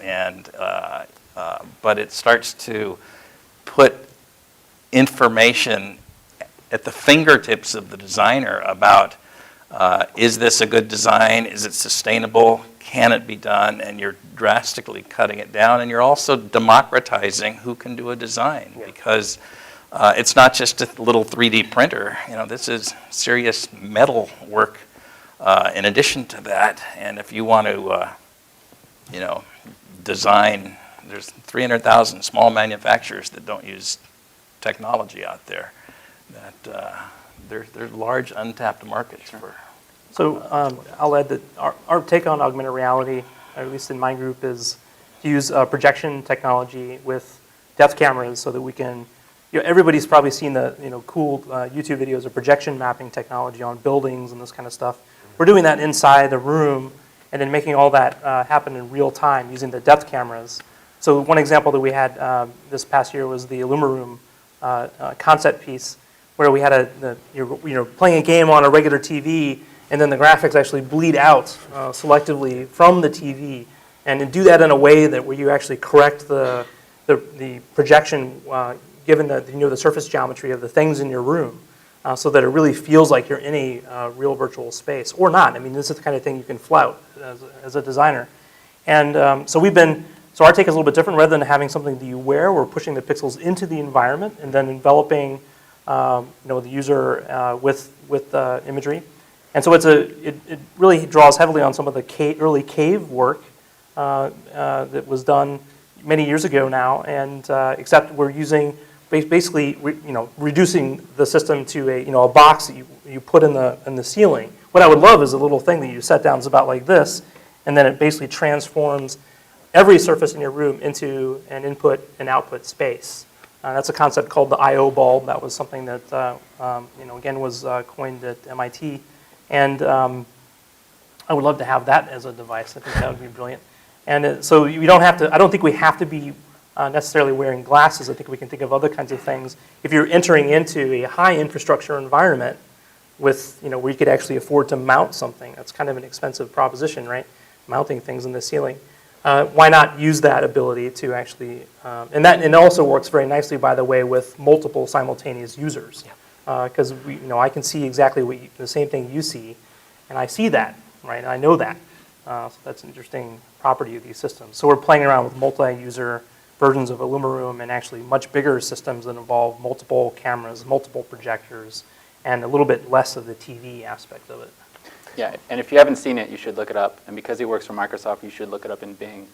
But it starts to put information at the fingertips of the designer about, is this a good design? Is it sustainable? Can it be done? And you're drastically cutting it down. And you're also democratizing who can do a design, because it's not just a little 3D printer. This is serious metal work in addition to that. And if you want to, design, there's 300,000 small manufacturers that don't use technology out there. That there's large untapped markets for. So I'll add that our take on augmented reality, at least in my group, is to use projection technology with depth cameras so that we can, everybody's probably seen the cool YouTube videos of projection mapping technology on buildings and this kind of stuff. We're doing that inside the room and then making all that happen in real time using the depth cameras. So one example that we had this past year was the IllumiRoom concept piece, where we had you're playing a game on a regular TV, and then the graphics actually bleed out selectively from the TV, and to do that in a way that where you actually correct the projection given the surface geometry of the things in your room, so that it really feels like you're in a real virtual space, or not. I mean, this is the kind of thing you can flout as a designer, and so our take is a little bit different. Rather than having something that you wear, we're pushing the pixels into the environment and then enveloping the user with imagery. And so it really draws heavily on some of the early cave work that was done many years ago now, and except we're using basically reducing the system to a box that you put in the ceiling. What I would love is a little thing that you set down. It's about like this, and then it basically transforms every surface in your room into an input and output space. That's a concept called the I/O bulb. That was something that again was coined at MIT, and I would love to have that as a device. I think that would be brilliant. And so you don't have to. I don't think we have to be necessarily wearing glasses. I think we can think of other kinds of things. If you're entering into a high infrastructure environment with where you could actually afford to mount something, that's kind of an expensive proposition, right? Mounting things in the ceiling. Why not use that ability to actually, and it also works very nicely, by the way, with multiple simultaneous users, because I can see exactly the same thing you see, and I see that, right? And I know that, so that's an interesting property of these systems. So we're playing around with multi-user versions of IllumiRoom and actually much bigger systems that involve multiple cameras, multiple projectors, and a little bit less of the TV aspect of it. Yeah, and if you haven't seen it, you should look it up. And because he works for Microsoft, you should look it up in Bing.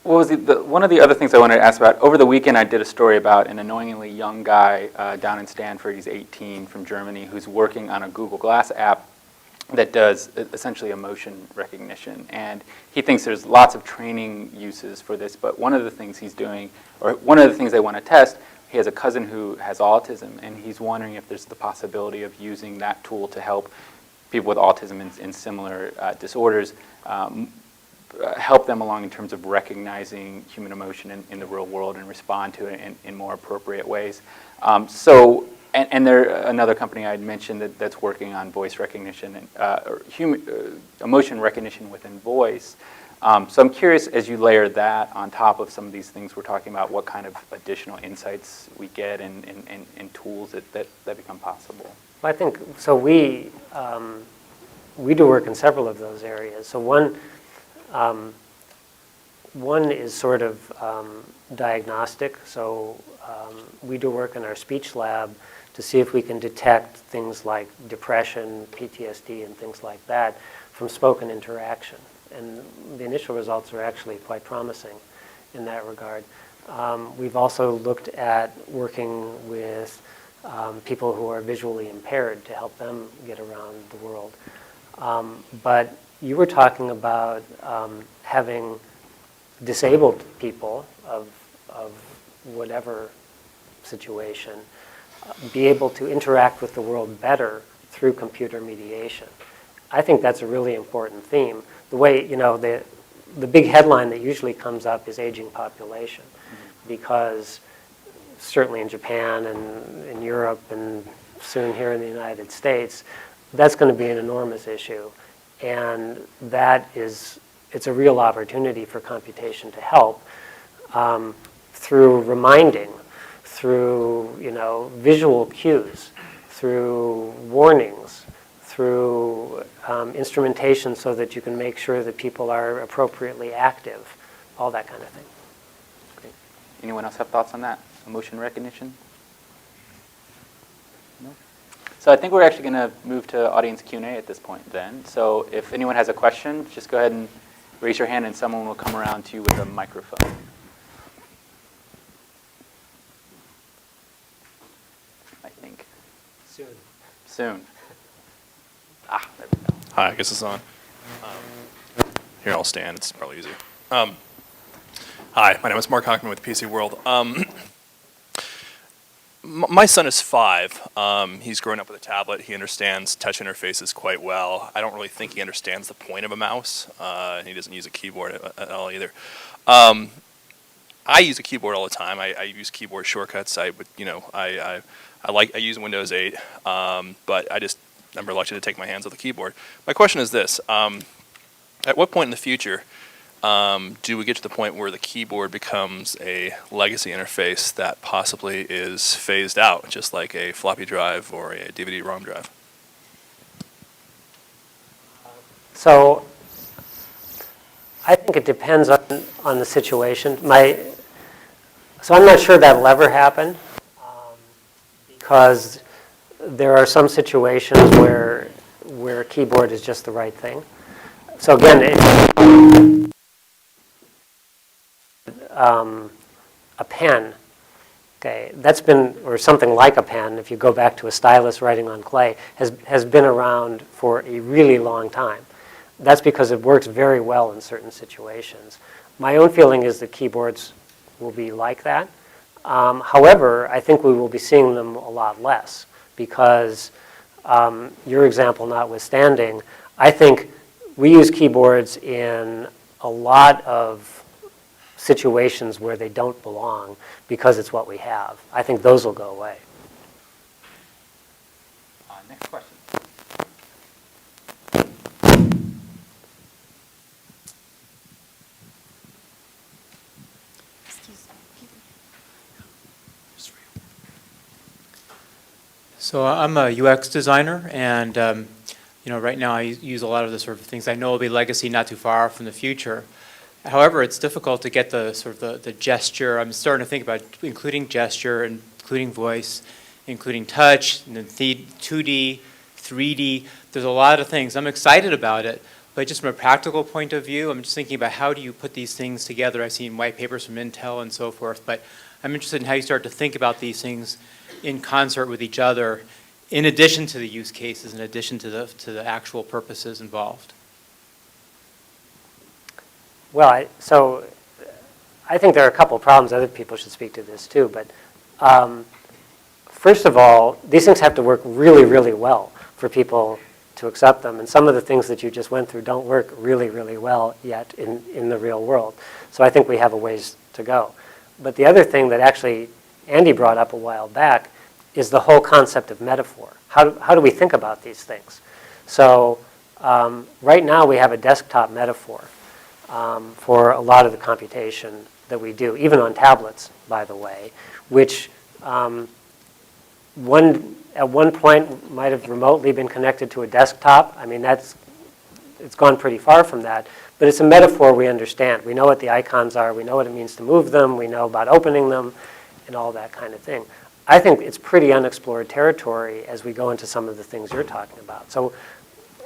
One of the other things I wanted to ask about, over the weekend I did a story about an annoyingly young guy down in Stanford, he's 18, from Germany, who's working on a Google Glass app that does essentially emotion recognition. And he thinks there's lots of training uses for this, but one of the things he's doing, or one of the things they want to test, he has a cousin who has autism, and he's wondering if there's the possibility of using that tool to help people with autism in similar disorders, help them along in terms of recognizing human emotion in the real world and respond to it in more appropriate ways. And another company I'd mentioned that's working on voice recognition and emotion recognition within voice. So I'm curious, as you layer that on top of some of these things we're talking about, what kind of additional insights we get and tools that become possible. I think so. We do work in several of those areas. So one is sort of diagnostic. So we do work in our speech lab to see if we can detect things like depression, PTSD, and things like that from spoken interaction. And the initial results are actually quite promising in that regard. We've also looked at working with people who are visually impaired to help them get around the world. But you were talking about having disabled people of whatever situation be able to interact with the world better through computer mediation. I think that's a really important theme. The way, the big headline that usually comes up is aging population, because certainly in Japan and in Europe and soon here in the United States, that's going to be an enormous issue. And it's a real opportunity for computation to help through reminding, through visual cues, through warnings, through instrumentation so that you can make sure that people are appropriately active, all that kind of thing. Great. Anyone else have thoughts on that? Emotion recognition? No? So I think we're actually going to move to audience Q&A at this point then. So if anyone has a question, just go ahead and raise your hand and someone will come around to you with a microphone. I think. Soon. There we go. Hi, I guess it's on. Here, I'll stand. It's probably easier. Hi, my name is Mark Hockman with PC World. My son is 5. He's grown up with a tablet. He understands touch interfaces quite well. I don't really think he understands the point of a mouse. He doesn't use a keyboard at all either. I use a keyboard all the time. I use keyboard shortcuts. I use Windows 8, but I'm reluctant to take my hands off the keyboard. My question is this: at what point in the future do we get to the point where the keyboard becomes a legacy interface that possibly is phased out, just like a floppy drive or a DVD-ROM drive? So I think it depends on the situation. So I'm not sure that'll ever happen, because there are some situations where a keyboard is just the right thing. So again, a pen, okay, that's been, or something like a pen, if you go back to a stylus writing on clay, has been around for a really long time. That's because it works very well in certain situations. My own feeling is that keyboards will be like that. However, I think we will be seeing them a lot less, because your example notwithstanding, I think we use keyboards in a lot of situations where they don't belong because it's what we have. I think those will go away. Next question. So I'm a UX designer, and right now I use a lot of the sort of things I know will be legacy not too far from the future. However, it's difficult to get the sort of the gesture. I'm starting to think about including gesture, including voice, including touch, and then 2D, 3D. There's a lot of things. I'm excited about it, but just from a practical point of view, I'm just thinking about how do you put these things together. I've seen white papers from Intel and so forth, but I'm interested in how you start to think about these things in concert with each other, in addition to the use cases, in addition to the actual purposes involved. Well, so I think there are a couple of problems. Other people should speak to this too. But first of all, these things have to work really, really well for people to accept them. And some of the things that you just went through don't work really, really well yet in the real world. So I think we have a ways to go. But the other thing that actually Andy brought up a while back is the whole concept of metaphor. How do we think about these things? So right now we have a desktop metaphor for a lot of the computation that we do, even on tablets, by the way, which at one point might have remotely been connected to a desktop. I mean, it's gone pretty far from that. But it's a metaphor we understand. We know what the icons are. We know what it means to move them. We know about opening them and all that kind of thing. I think it's pretty unexplored territory as we go into some of the things you're talking about. So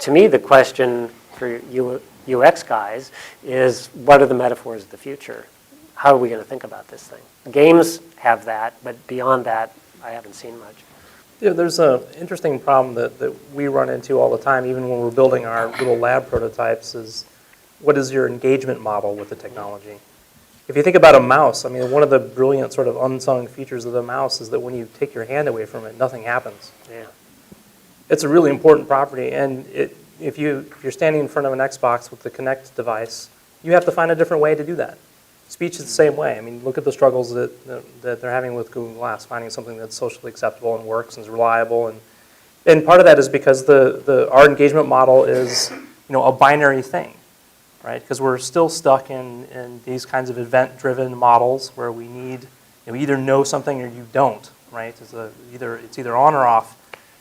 to me, the question for you UX guys is, what are the metaphors of the future? How are we going to think about this thing? Games have that, but beyond that, I haven't seen much. Yeah, there's an interesting problem that we run into all the time, even when we're building our little lab prototypes, is what is your engagement model with the technology? If you think about a mouse, I mean, one of the brilliant sort of unsung features of the mouse is that when you take your hand away from it, nothing happens. Yeah. It's a really important property, and if you're standing in front of an Xbox with the Kinect device, you have to find a different way to do that. Speech is the same way. I mean, look at the struggles that they're having with Google Glass, finding something that's socially acceptable and works and is reliable. And part of that is because our engagement model is, a binary thing, right? Because we're still stuck in these kinds of event-driven models where we need, you either know something or you don't, right? It's either on or off.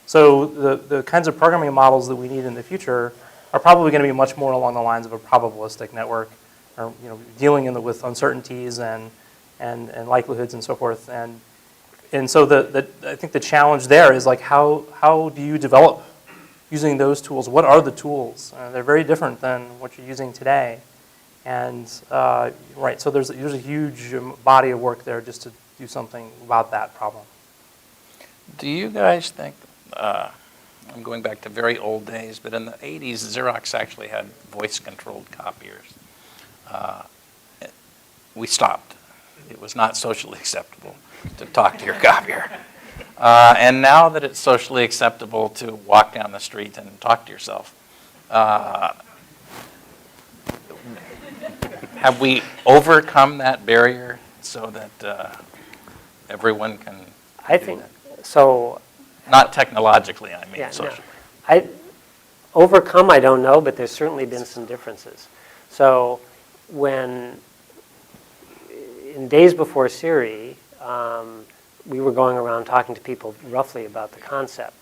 So the kinds of programming models that we need in the future are probably going to be much more along the lines of a probabilistic network, or dealing with uncertainties and likelihoods and so forth. And so I think the challenge there is like how do you develop using those tools? What are the tools? They're very different than what you're using today. And right, so there's a huge body of work there just to do something about that problem. Do you guys think, I'm going back to very old days, but in the 80s, Xerox actually had voice-controlled copiers. We stopped. It was not socially acceptable to talk to your copier. And now that it's socially acceptable to walk down the street and talk to yourself, have we overcome that barrier so that everyone can I do think that? so. Not technologically, I mean, Yeah, socially. no. Overcome, I don't know, but there's certainly been some differences. So when, in days before Siri, we were going around talking to people roughly about the concept.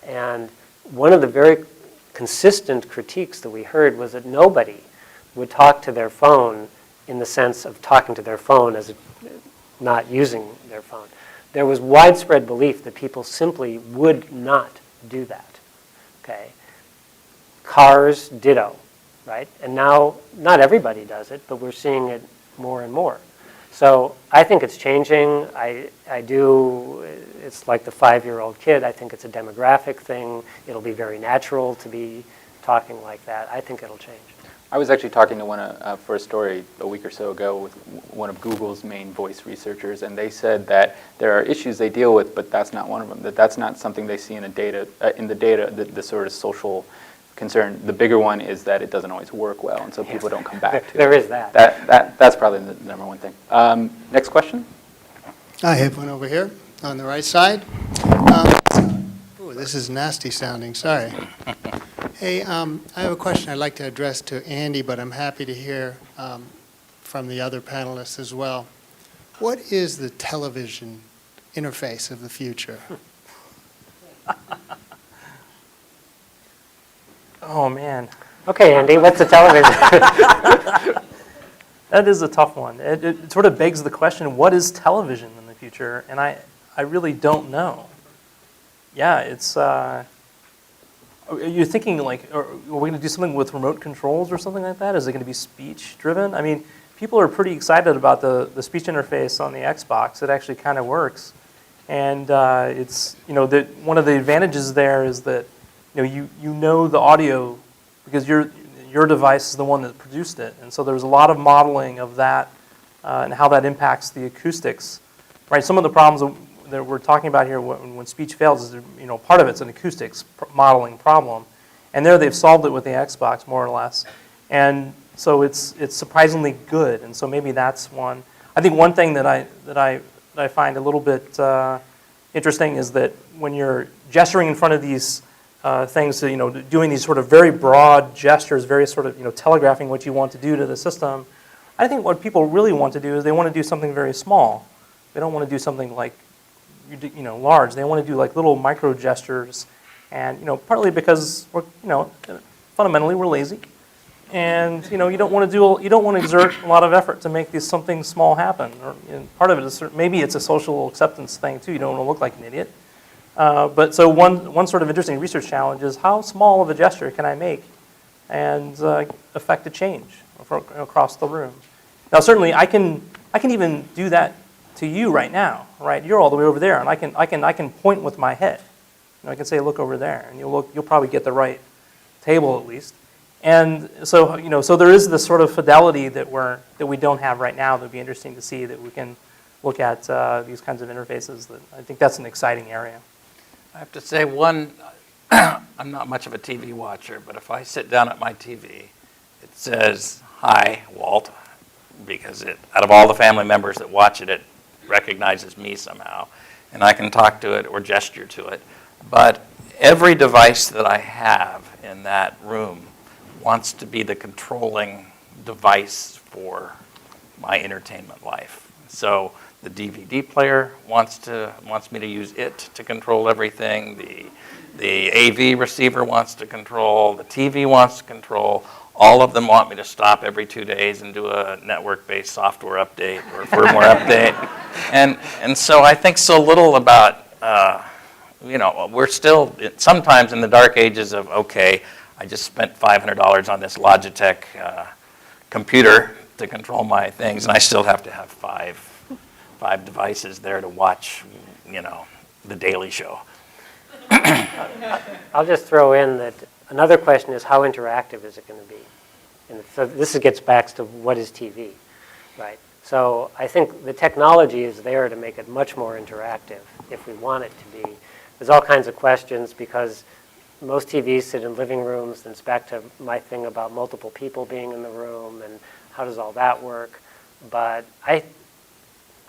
And one of the very consistent critiques that we heard was that nobody would talk to their phone in the sense of talking to their phone as not using their phone. There was widespread belief that people simply would not do that, okay? Cars, ditto, right? And now, not everybody does it, but we're seeing it more and more. So I think it's changing. I do, it's like the 5-year-old kid. I think it's a demographic thing. It'll be very natural to be talking like that. I think it'll change. I was actually talking to for a story a week or so ago with one of Google's main voice researchers, and they said that there are issues they deal with, but that's not one of them. That's not something they see in the data, the sort of social concern. The bigger one is that it doesn't always work well, and so people don't come back to it. There is that. That's probably the number one thing. Next question. I have one over here on the right side. Ooh, this is nasty sounding, sorry. Hey, I have a question I'd like to address to Andy, but I'm happy to hear from the other panelists as well. What is the television interface of the future? Oh, man. Okay, Andy, what's the television? That is a tough one. It sort of begs the question, what is television in the future? And I really don't know. Yeah, it's... You're thinking like, are we going to do something with remote controls or something like that? Is it going to be speech driven? I mean, people are pretty excited about the speech interface on the Xbox. It actually kind of works. And it's, one of the advantages there is that, you know the audio because your device is the one that produced it. And so there's a lot of modeling of that and how that impacts the acoustics. Right? Some of the problems that we're talking about here when speech fails is, part of it's an acoustics modeling problem. And there they've solved it with the Xbox, more or less. And so it's surprisingly good. And so maybe that's one. I think one thing that I find a little bit interesting is that when you're gesturing in front of these things, doing these sort of very broad gestures, very sort of, telegraphing what you want to do to the system, I think what people really want to do is they want to do something very small. They don't want to do something like large. They want to do like little micro gestures, and partly because we're fundamentally we're lazy, and you don't want to exert a lot of effort to make something small happen. Or part of it is maybe it's a social acceptance thing too. You don't want to look like an idiot. But so one sort of interesting research challenge is how small of a gesture can I make and affect a change across the room. Now certainly I can even do that to you right now, right? You're all the way over there, and I can point with my head. I can say, look over there, and you'll probably get the right table at least. And so, so there is this sort of fidelity that we don't have right now. That'd be interesting to see, that we can look at these kinds of interfaces. That I think that's an exciting area. I have to say, I'm not much of a TV watcher, but if I sit down at my TV, it says, "Hi, Walt," because out of all the family members that watch it, it recognizes me somehow, and I can talk to it or gesture to it. But every device that I have in that room wants to be the controlling device for my entertainment life. So the DVD player wants me to use it to control everything. The AV receiver wants to control. The TV wants to control. All of them want me to stop every 2 days and do a network-based software update or firmware update. And so I think so little about, we're still sometimes in the dark ages of, okay, I just spent $500 on this Logitech computer to control my things, and I still have to have five devices there to watch, The Daily Show. I'll just throw in that another question is, how interactive is it going to be? And so this gets back to what is TV, right? So I think the technology is there to make it much more interactive if we want it to be. There's all kinds of questions because most TVs sit in living rooms, and it's back to my thing about multiple people being in the room and how does all that work. But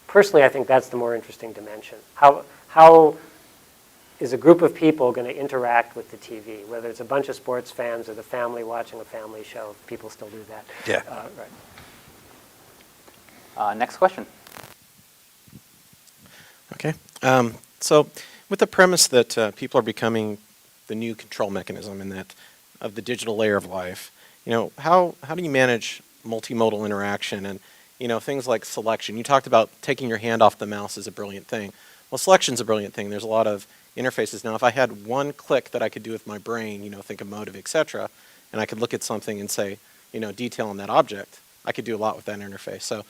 personally, I think that's the more interesting dimension. How is a group of people going to interact with the TV, whether it's a bunch of sports fans or the family watching a family show? People still do that. Yeah. Right. Next question. Okay. So with the premise that people are becoming the new control mechanism in that of the digital layer of life, how do you manage multimodal interaction and things like selection? You talked about taking your hand off the mouse is a brilliant thing. Well, selection's a brilliant thing. There's a lot of interfaces. Now, if I had one click that I could do with my brain, think of motive, etc., and I could look at something and say, detail on that object, I could do a lot with that interface. So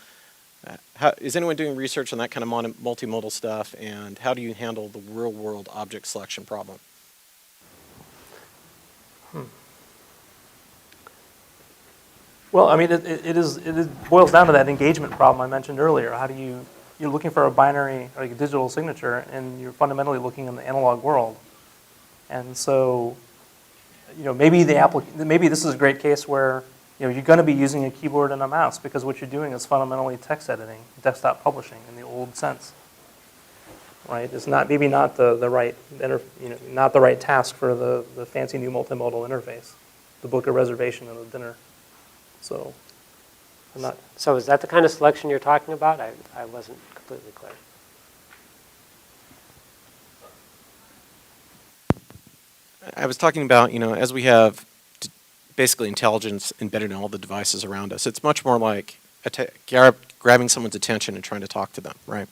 is anyone doing research on that kind of multimodal stuff, and how do you handle the real-world object selection problem? Well, I mean, it boils down to that engagement problem I mentioned earlier. How do you're looking for a binary, like a digital signature, and you're fundamentally looking in the analog world. And so, maybe this is a great case where you're going to be using a keyboard and a mouse because what you're doing is fundamentally text editing, desktop publishing in the old sense. Right? It's not the right not the right task for the fancy new multimodal interface, to book a reservation and a dinner. So, I'm not. So is that the kind of selection you're talking about? I wasn't completely clear. I was talking about, as we have basically intelligence embedded in all the devices around us, it's much more like grabbing someone's attention and trying to talk to them, right?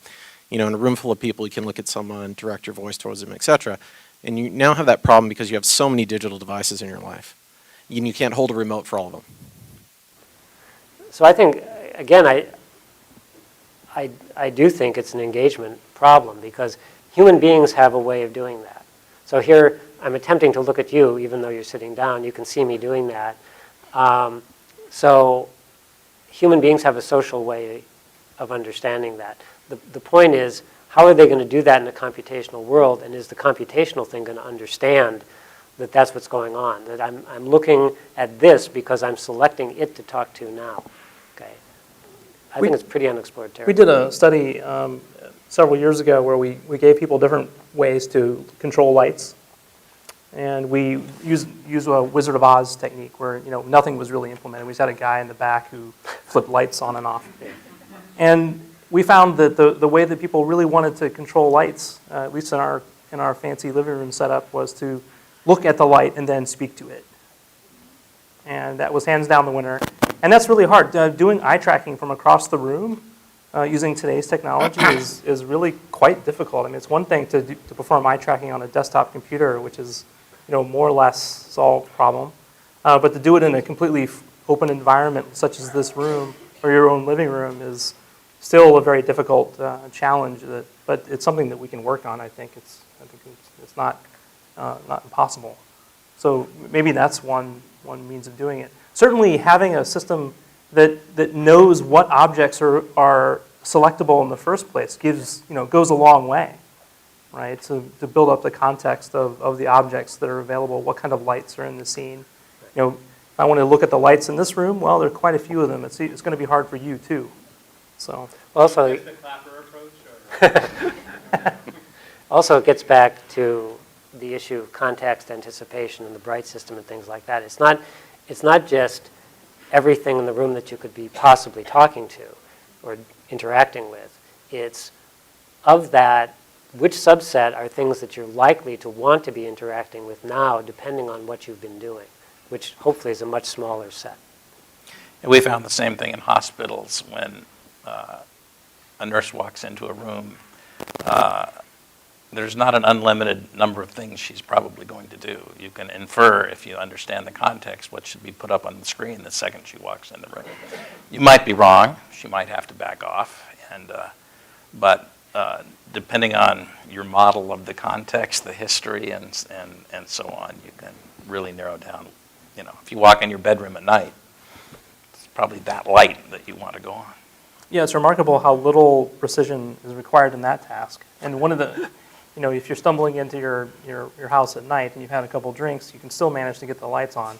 In a room full of people, you can look at someone, direct your voice towards them, etc. And you now have that problem because you have so many digital devices in your life. And you can't hold a remote for all of them. So I think, again, I do think it's an engagement problem because human beings have a way of doing that. So here, I'm attempting to look at you, even though you're sitting down. You can see me doing that. So human beings have a social way of understanding that. The point is, how are they going to do that in a computational world? And is the computational thing going to understand that that's what's going on? That I'm looking at this because I'm selecting it to talk to now. Okay. I think it's pretty unexplored territory. We did a study several years ago where we gave people different ways to control lights. And we used a Wizard of Oz technique where nothing was really implemented. We just had a guy in the back who flipped lights on and off. And we found that the way that people really wanted to control lights, at least in our fancy living room setup, was to look at the light and then speak to it. And that was hands down the winner. And that's really hard. Doing eye tracking from across the room using today's technology is really quite difficult. I mean, it's one thing to perform eye tracking on a desktop computer, which is more or less solved problem. But to do it in a completely open environment such as this room or your own living room is still a very difficult challenge. But it's something that we can work on. I think it's not not impossible. So maybe that's one means of doing it. Certainly having a system that knows what objects are selectable in the first place goes a long way, right? So to build up the context of the objects that are available, what kind of lights are in the scene. If I want to look at the lights in this room, well, there are quite a few of them. It's going to be hard for you too. So Also, also it gets back to the issue of context anticipation and the bright system and things like that. It's not just everything in the room that you could be possibly talking to or interacting with. It's of that, which subset are things that you're likely to want to be interacting with now, depending on what you've been doing, which hopefully is a much smaller set. And we found the same thing in hospitals when a nurse walks into a room. There's not an unlimited number of things she's probably going to do. You can infer, if you understand the context, what should be put up on the screen the second she walks in the room. You might be wrong. She might have to back off. But depending on your model of the context, the history, and so on, you can really narrow down. If you walk in your bedroom at night, it's probably that light that you want to go on. yeah, it's remarkable how little precision is required in that task. And one of the, if you're stumbling into your house at night and you've had a couple drinks, you can still manage to get the lights on.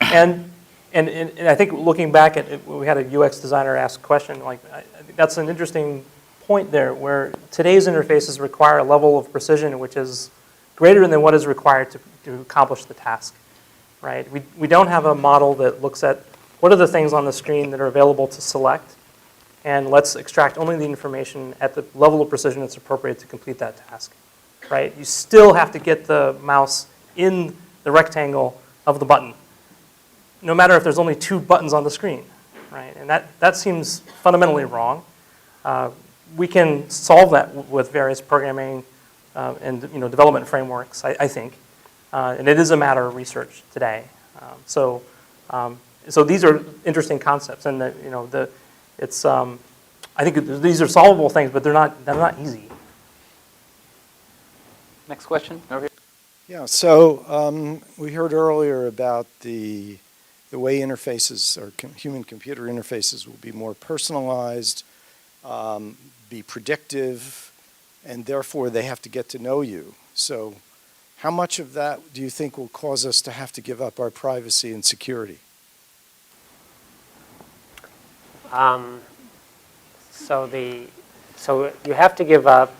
And I think looking back at it, we had a UX designer ask a question, I think that's an interesting point there, where today's interfaces require a level of precision which is greater than what is required to accomplish the task, right? We don't have a model that looks at what are the things on the screen that are available to select, and let's extract only the information at the level of precision that's appropriate to complete that task, right? You still have to get the mouse in the rectangle of the button, no matter if there's only 2 buttons on the screen, right? And that seems fundamentally wrong. We can solve that with various programming and development frameworks, I think, and it is a matter of research today. So these are interesting concepts, and it's I think these are solvable things, but they're not easy. Next question, over here. Yeah, so we heard earlier about the way interfaces or human-computer interfaces will be more personalized, be predictive, and therefore they have to get to know you. So how much of that do you think will cause us to have to give up our privacy and security? So you have to give up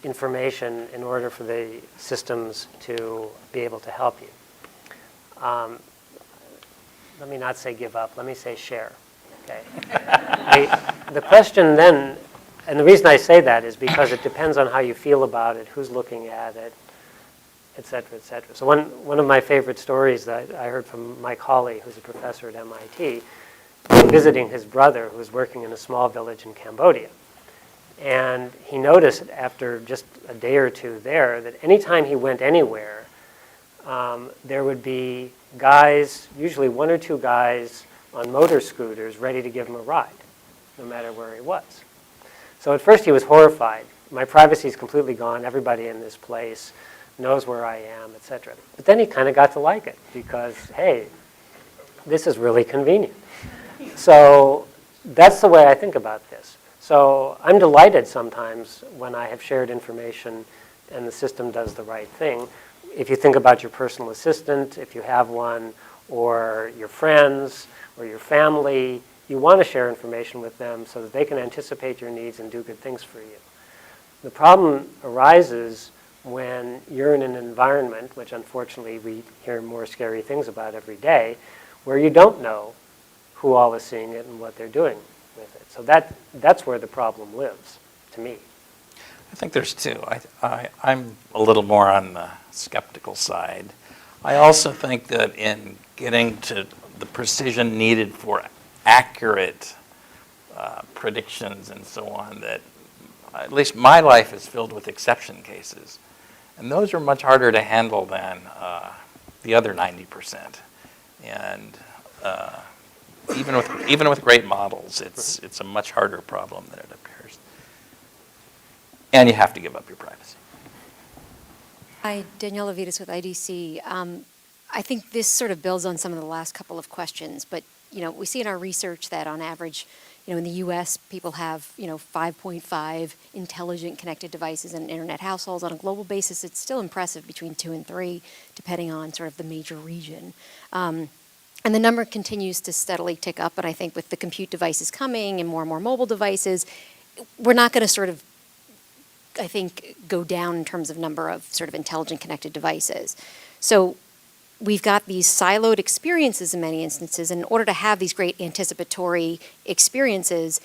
information in order for the systems to be able to help you. Let me not say give up. Let me say share. Okay. The question then, and the reason I say that is because it depends on how you feel about it, who's looking at it, et cetera, et cetera. So one of my favorite stories that I heard from Mike Hawley, who's a professor at MIT, visiting his brother who was working in a small village in Cambodia. And he noticed after just a day or two there that anytime he went anywhere, there would be guys, usually 1 or 2 guys on motor scooters ready to give him a ride, no matter where he was. So at first he was horrified. My privacy is completely gone. Everybody in this place knows where I am, et cetera. But then he kind of got to like it because, hey, this is really convenient. So that's the way I think about this. So I'm delighted sometimes when I have shared information and the system does the right thing. If you think about your personal assistant, if you have one, or your friends, or your family, you want to share information with them so that they can anticipate your needs and do good things for you. The problem arises when you're in an environment, which unfortunately we hear more scary things about every day, where you don't know who all is seeing it and what they're doing with it. So that's where the problem lives, to me. I think there's 2. I'm a little more on the skeptical side. I also think that in getting to the precision needed for accurate predictions and so on, that at least my life is filled with exception cases. And those are much harder to handle than the other 90%. And even with great models, it's a much harder problem than it appears. And you have to give up your privacy. Hi, Danielle Avitus with IDC. I think this sort of builds on some of the last couple of questions, but we see in our research that on average, in the U.S., people have 5.5 intelligent connected devices in internet households. On a global basis, it's still impressive, between 2 and 3, depending on sort of the major region. And the number continues to steadily tick up, and I think with the compute devices coming and more mobile devices, we're not going to sort of, I think, go down in terms of number of sort of intelligent connected devices. So we've got these siloed experiences in many instances, and in order to have these great anticipatory experiences,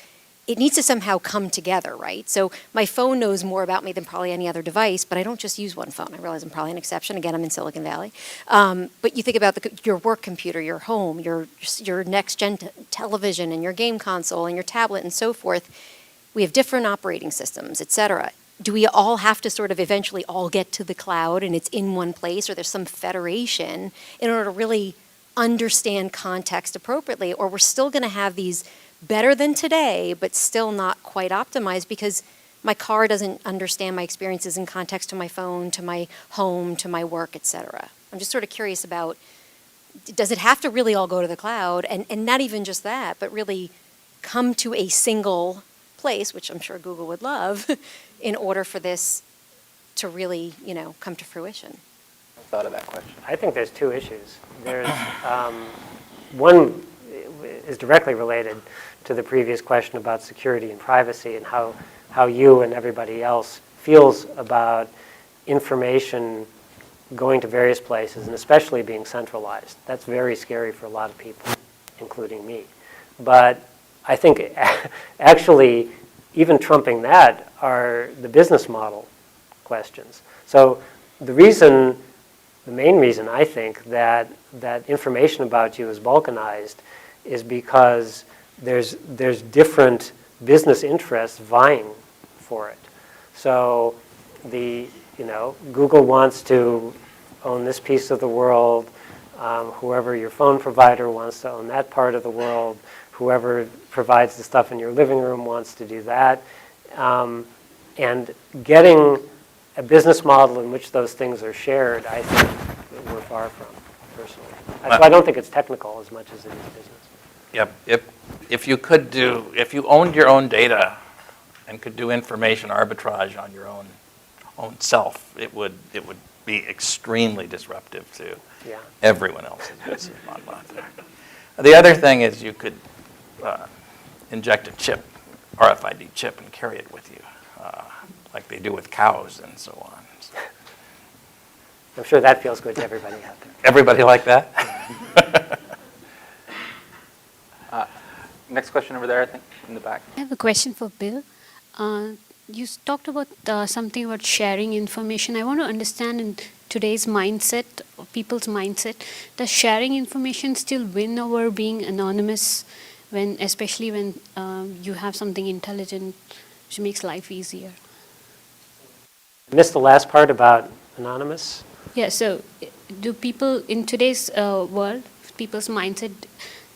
it needs to somehow come together, right? So my phone knows more about me than probably any other device, but I don't just use one phone. I realize I'm probably an exception. Again, I'm in Silicon Valley. But you think about your work computer, your home, your next-gen television, and your game console, and your tablet, and so forth. We have different operating systems, et cetera. Do we all have to sort of eventually all get to the cloud and it's in one place, or there's some federation in order to really understand context appropriately? Or we're still going to have these better than today, but still not quite optimized because my car doesn't understand my experiences in context to my phone, to my home, to my work, et cetera. I'm just sort of curious about, does it have to really all go to the cloud? And not even just that, but really come to a single place, which I'm sure Google would love, in order for this to really, come to fruition? I thought of that question. I think there's 2 issues. There's one is directly related to the previous question about security and privacy, and how you and everybody else feels about information going to various places, and especially being centralized. That's very scary for a lot of people, including me. But I think actually, even trumping that are the business model questions. So the main reason I think that information about you is balkanized is because there's different business interests vying for it. So Google wants to own this piece of the world. Whoever your phone provider wants to own that part of the world. Whoever provides the stuff in your living room wants to do that. And getting a business model in which those things are shared, I think we're far from, personally. So I don't think it's technical as much as it is business. Yep. If you owned your own data and could do information arbitrage on your own self, it would be extremely disruptive to everyone else's business model out there. The other thing is you could inject a chip, RFID chip, and carry it with you, like they do with cows and so on. I'm sure that feels good to everybody out there. Everybody like that? Next question over there, I think, in the back. I have a question for Bill. You talked about something about sharing information. I want to understand in today's mindset, people's mindset, does sharing information still win over being anonymous, especially when you have something intelligent which makes life easier? I missed the last part about anonymous. Yeah, so do people in today's world, people's mindset,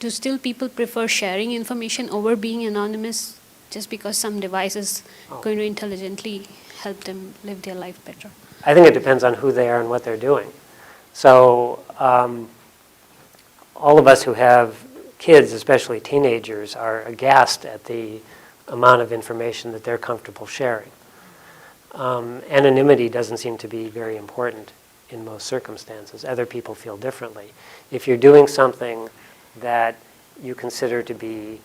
do still people prefer sharing information over being anonymous just because some device is going to intelligently help them live their life better? I think it depends on who they are and what they're doing. So all of us who have kids, especially teenagers, are aghast at the amount of information that they're comfortable sharing. Anonymity doesn't seem to be very important in most circumstances. Other people feel differently. If you're doing something that you consider to be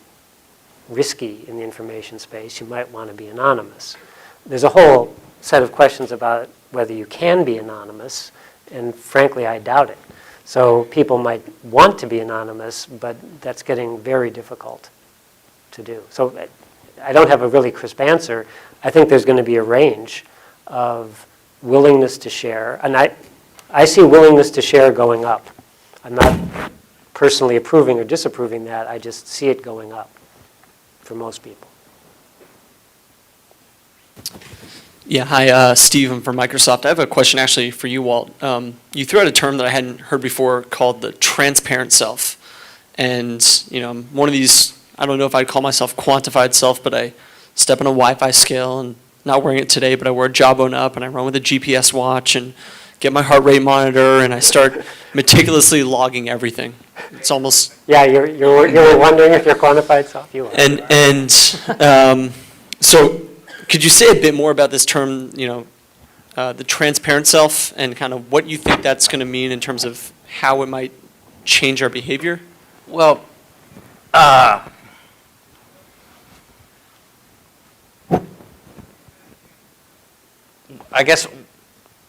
risky in the information space, you might want to be anonymous. There's a whole set of questions about whether you can be anonymous, and frankly, I doubt it. So people might want to be anonymous, but that's getting very difficult to do. So I don't have a really crisp answer. I think there's going to be a range of willingness to share, and I see willingness to share going up. I'm not personally approving or disapproving that. I just see it going up for most people. Yeah, hi, Steve. I'm from Microsoft. I have a question actually for you, Walt. You threw out a term that I hadn't heard before called the transparent self. And, I'm one of these, I don't know if I'd call myself quantified self, but I step on a Wi-Fi scale and not wearing it today, but I wear a Jawbone Up and I run with a GPS watch and get my heart rate monitor, and I start meticulously logging everything. It's almost Yeah, you're wondering if your quantified self. You are. So could you say a bit more about this term, the transparent self, and kind of what you think that's going to mean in terms of how it might change our behavior? Well, I guess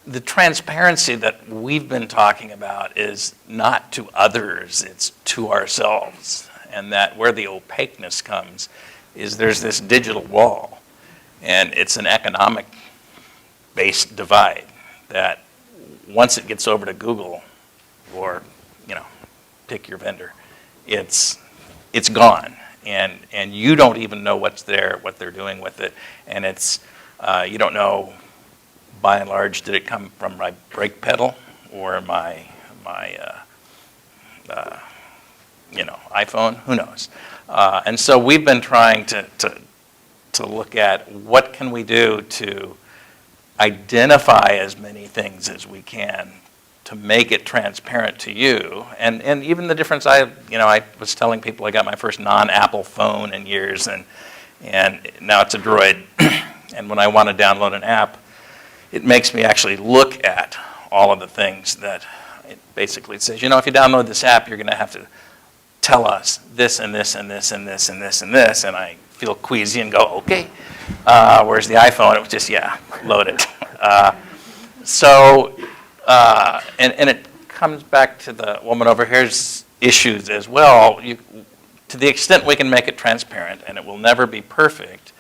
the transparency that we've been talking about is not to others, it's to ourselves. And that where the opaqueness comes is there's this digital wall, and it's an economic-based divide that once it gets over to Google or, pick your vendor, it's gone. And you don't even know what's there, what they're doing with it. And it's, you don't know, by and large, did it come from my brake pedal or my iPhone? Who knows? And so we've been trying to look at what can we do to identify as many things as we can to make it transparent to you. And even the difference, I was telling people I got my first non-Apple phone in years, and now it's a Droid. And when I want to download an app, it makes me actually look at all of the things that it basically says, if you download this app, you're going to have to tell us this and this and this and this and this and this. And I feel queasy and go, okay. Whereas the iPhone, it was just, load it. And it comes back to the woman over here's issues as well. To the extent we can make it transparent, and it will never be perfect,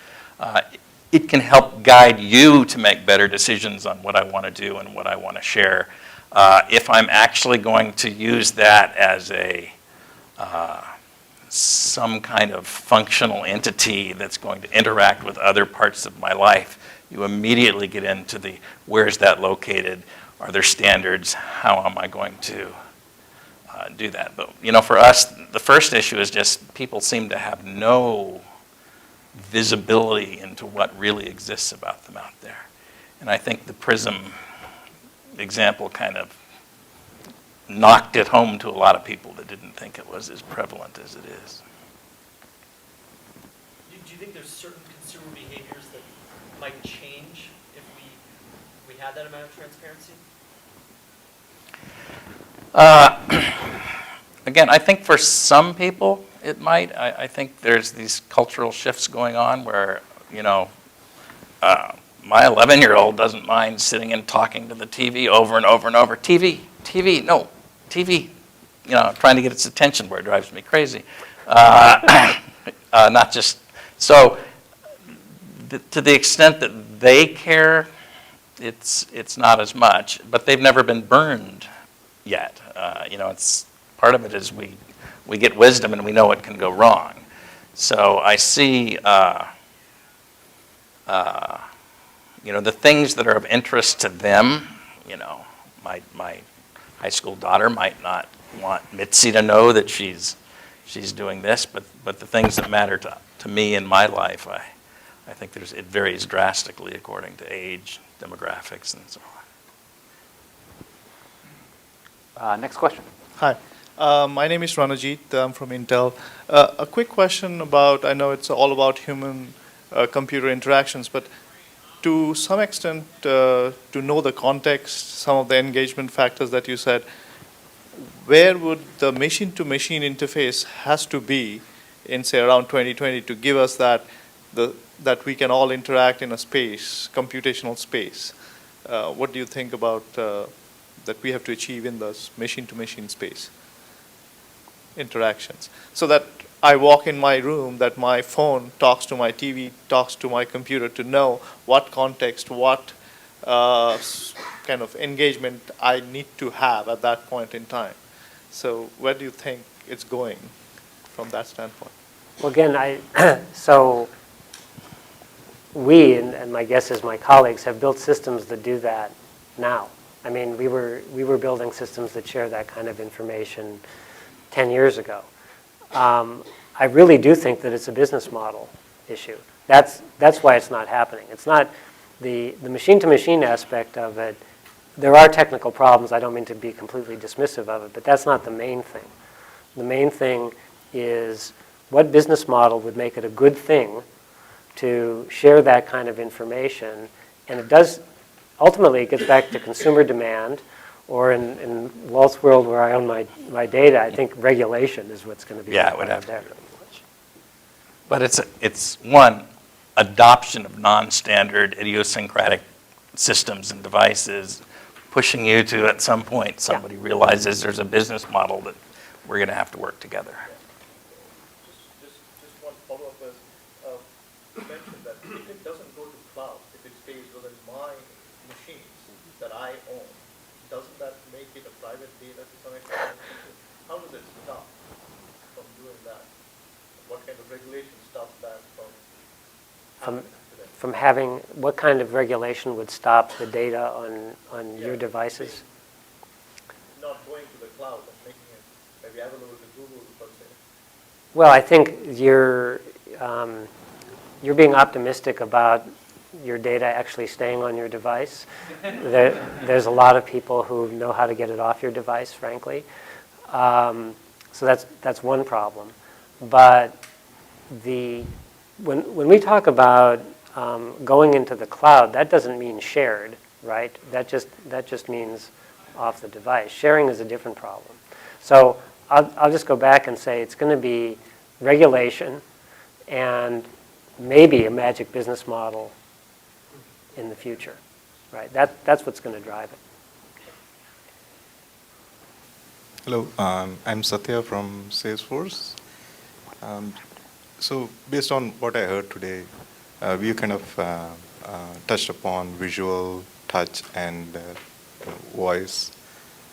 it can help guide you to make better decisions on what I want to do and what I want to share. If I'm actually going to use that as some kind of functional entity that's going to interact with other parts of my life, you immediately get into the where's that located? Are there standards? How am I going to do that? But for us, the first issue is just people seem to have no visibility into what really exists about them out there. And I think the PRISM example kind of knocked it home to a lot of people that didn't think it was as prevalent as it is. Do you think there's certain consumer behaviors that might change if we had that amount of transparency? Again, I think for some people it might. I think there's these cultural shifts going on where, my 11-year-old doesn't mind sitting and talking to the TV over and over and over. TV, trying to get its attention where it drives me crazy. Not just, so to the extent that they care, it's not as much, but they've never been burned yet. It's part of it is we get wisdom and we know it can go wrong. So I see, the things that are of interest to them. My high school daughter might not want Mitzi to know that she's doing this, but the things that matter to me in my life, I think it varies drastically according to age, demographics, and so on. Next question. Hi, my name is Ranajit. I'm from Intel. A quick question about, I know it's all about human-computer interactions, but to some extent, to know the context, some of the engagement factors that you said, where would the machine-to-machine interface has to be in, say, around 2020 to give us that we can all interact in a space, computational space? What do you think about that we have to achieve in this machine-to-machine space interactions? So that I walk in my room, that my phone talks to my TV, talks to my computer to know what context, what kind of engagement I need to have at that point in time. So where do you think it's going from that standpoint? Well, again, so we, and my guess is my colleagues, have built systems that do that now. I mean, we were building systems that share that kind of information 10 years ago. I really do think that it's a business model issue. That's why it's not happening. It's not the machine-to-machine aspect of it. there are technical problems. I don't mean to be completely dismissive of it, but that's not the main thing. The main thing is what business model would make it a good thing to share that kind of information. And it does, ultimately, it gets back to consumer demand, or in Walt's world where I own my data, I think regulation is what's going to be Yeah, it would have there. to be regulation. But it's one, adoption of non-standard idiosyncratic systems and devices, pushing you to, at some point, somebody realizes there's a business model that we're going to have to work together. Just one follow-up is, you mentioned that if it doesn't go to cloud, if it stays within my machines that I own, doesn't that make it a private data to some extent? How does it stop from doing that? What kind of regulation stops that from happening today? From having, what kind of regulation would stop the data on your devices? Not going to the cloud and making it maybe available to Google per se. Well, I think you're being optimistic about your data actually staying on your device. There's a lot of people who know how to get it off your device, frankly. So that's one problem. But when we talk about going into the cloud, that doesn't mean shared, right? That just means off the device. Sharing is a different problem. So I'll just go back and say it's going to be regulation and maybe a magic business model in the future, right? That's what's going to drive it. Hello, I'm Satya from Salesforce. So based on what I heard today, we kind of touched upon visual, touch, and voice.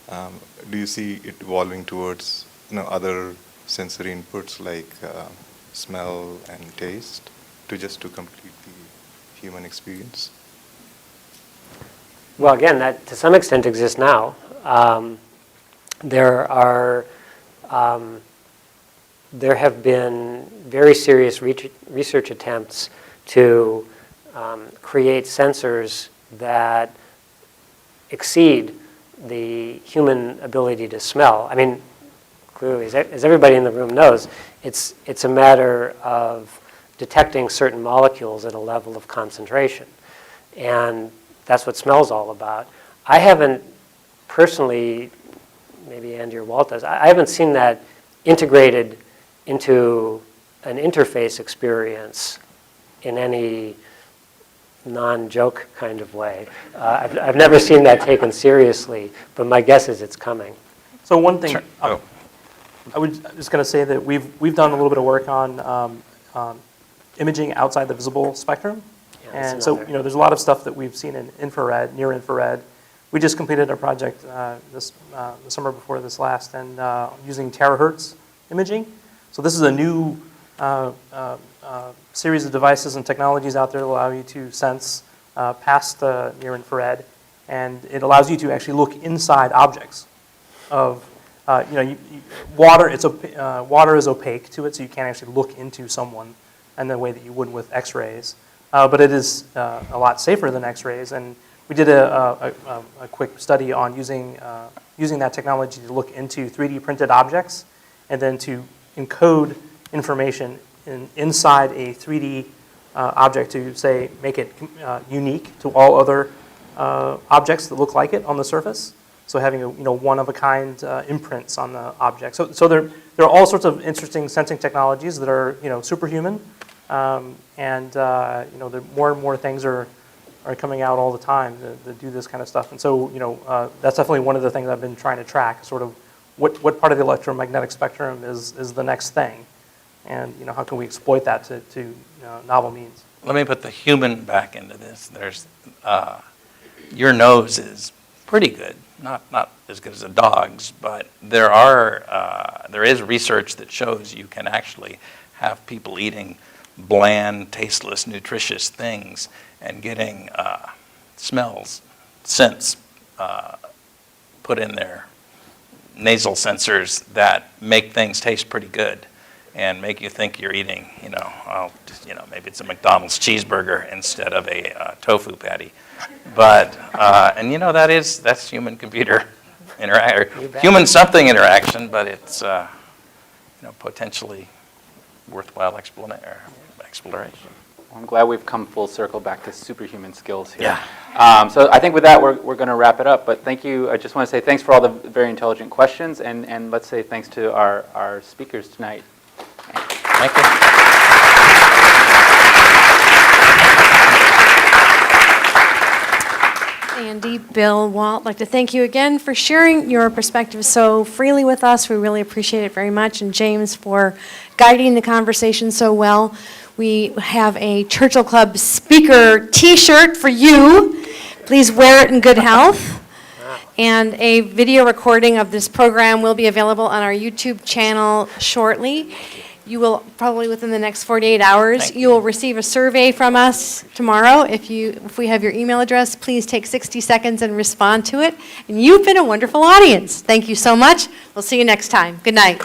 Do you see it evolving towards other sensory inputs like smell and taste to complete the human experience? Well, again, that to some extent exists now. There have been very serious research attempts to create sensors that exceed the human ability to smell. I mean, clearly, as everybody in the room knows, it's a matter of detecting certain molecules at a level of concentration. And that's what smell's all about. I haven't personally, maybe Andy or Walt does, I haven't seen that integrated into an interface experience in any non-joke kind of way. I've never seen that taken seriously, but my guess is it's coming. So one thing, Oh. I was just going to say that we've done a little bit of work on imaging outside the visible spectrum. Yeah, And so, there's a lot of stuff that we've seen in infrared, near infrared. We just completed a project the summer before this last, and using terahertz imaging. So this is a new series of devices and technologies out there that allow you to sense past the near infrared, and it allows you to actually look inside objects. Water is opaque to it, so you can't actually look into someone in the way that you would with X-rays. But it is a lot safer than X-rays, and we did a quick study on using that technology to look into 3D printed objects, and then to encode information inside a 3D object to, say, make it unique to all other objects that look like it on the surface. So having one-of-a-kind imprints on the object. So there are all sorts of interesting sensing technologies that are superhuman, and more and more things are coming out all the time that do this kind of stuff. And so that's definitely one of the things I've been trying to track. Sort of what part of the electromagnetic spectrum is the next thing, and how can we exploit that to novel means. Let me put the human back into this. There's your nose is pretty good. Not as good as a dog's, but there is research that shows you can actually have people eating bland, tasteless, nutritious things and getting smells, scents put in their nasal sensors that make things taste pretty good and make you think you're eating, maybe it's a McDonald's cheeseburger instead of a tofu patty. But, and that's human-computer human-something interaction, but it's, potentially worthwhile exploration. I'm glad we've come full circle back to superhuman skills here. Yeah. So I think with that, we're going to wrap it up. But thank you. I just want to say thanks for all the very intelligent questions, and let's say thanks to our speakers tonight. Thank you. Andy, Bill, Walt, I'd like to thank you again for sharing your perspective so freely with us. We really appreciate it very much. And James for guiding the conversation so well. We have a Churchill Club speaker t-shirt for you. Please wear it in good health. And a video recording of this program will be available on our YouTube channel shortly. You will probably within the next 48 hours, you will receive a survey from us tomorrow. If we have your email address, please take 60 seconds and respond to it. And you've been a wonderful audience. Thank you so much. We'll see you next time. Good night.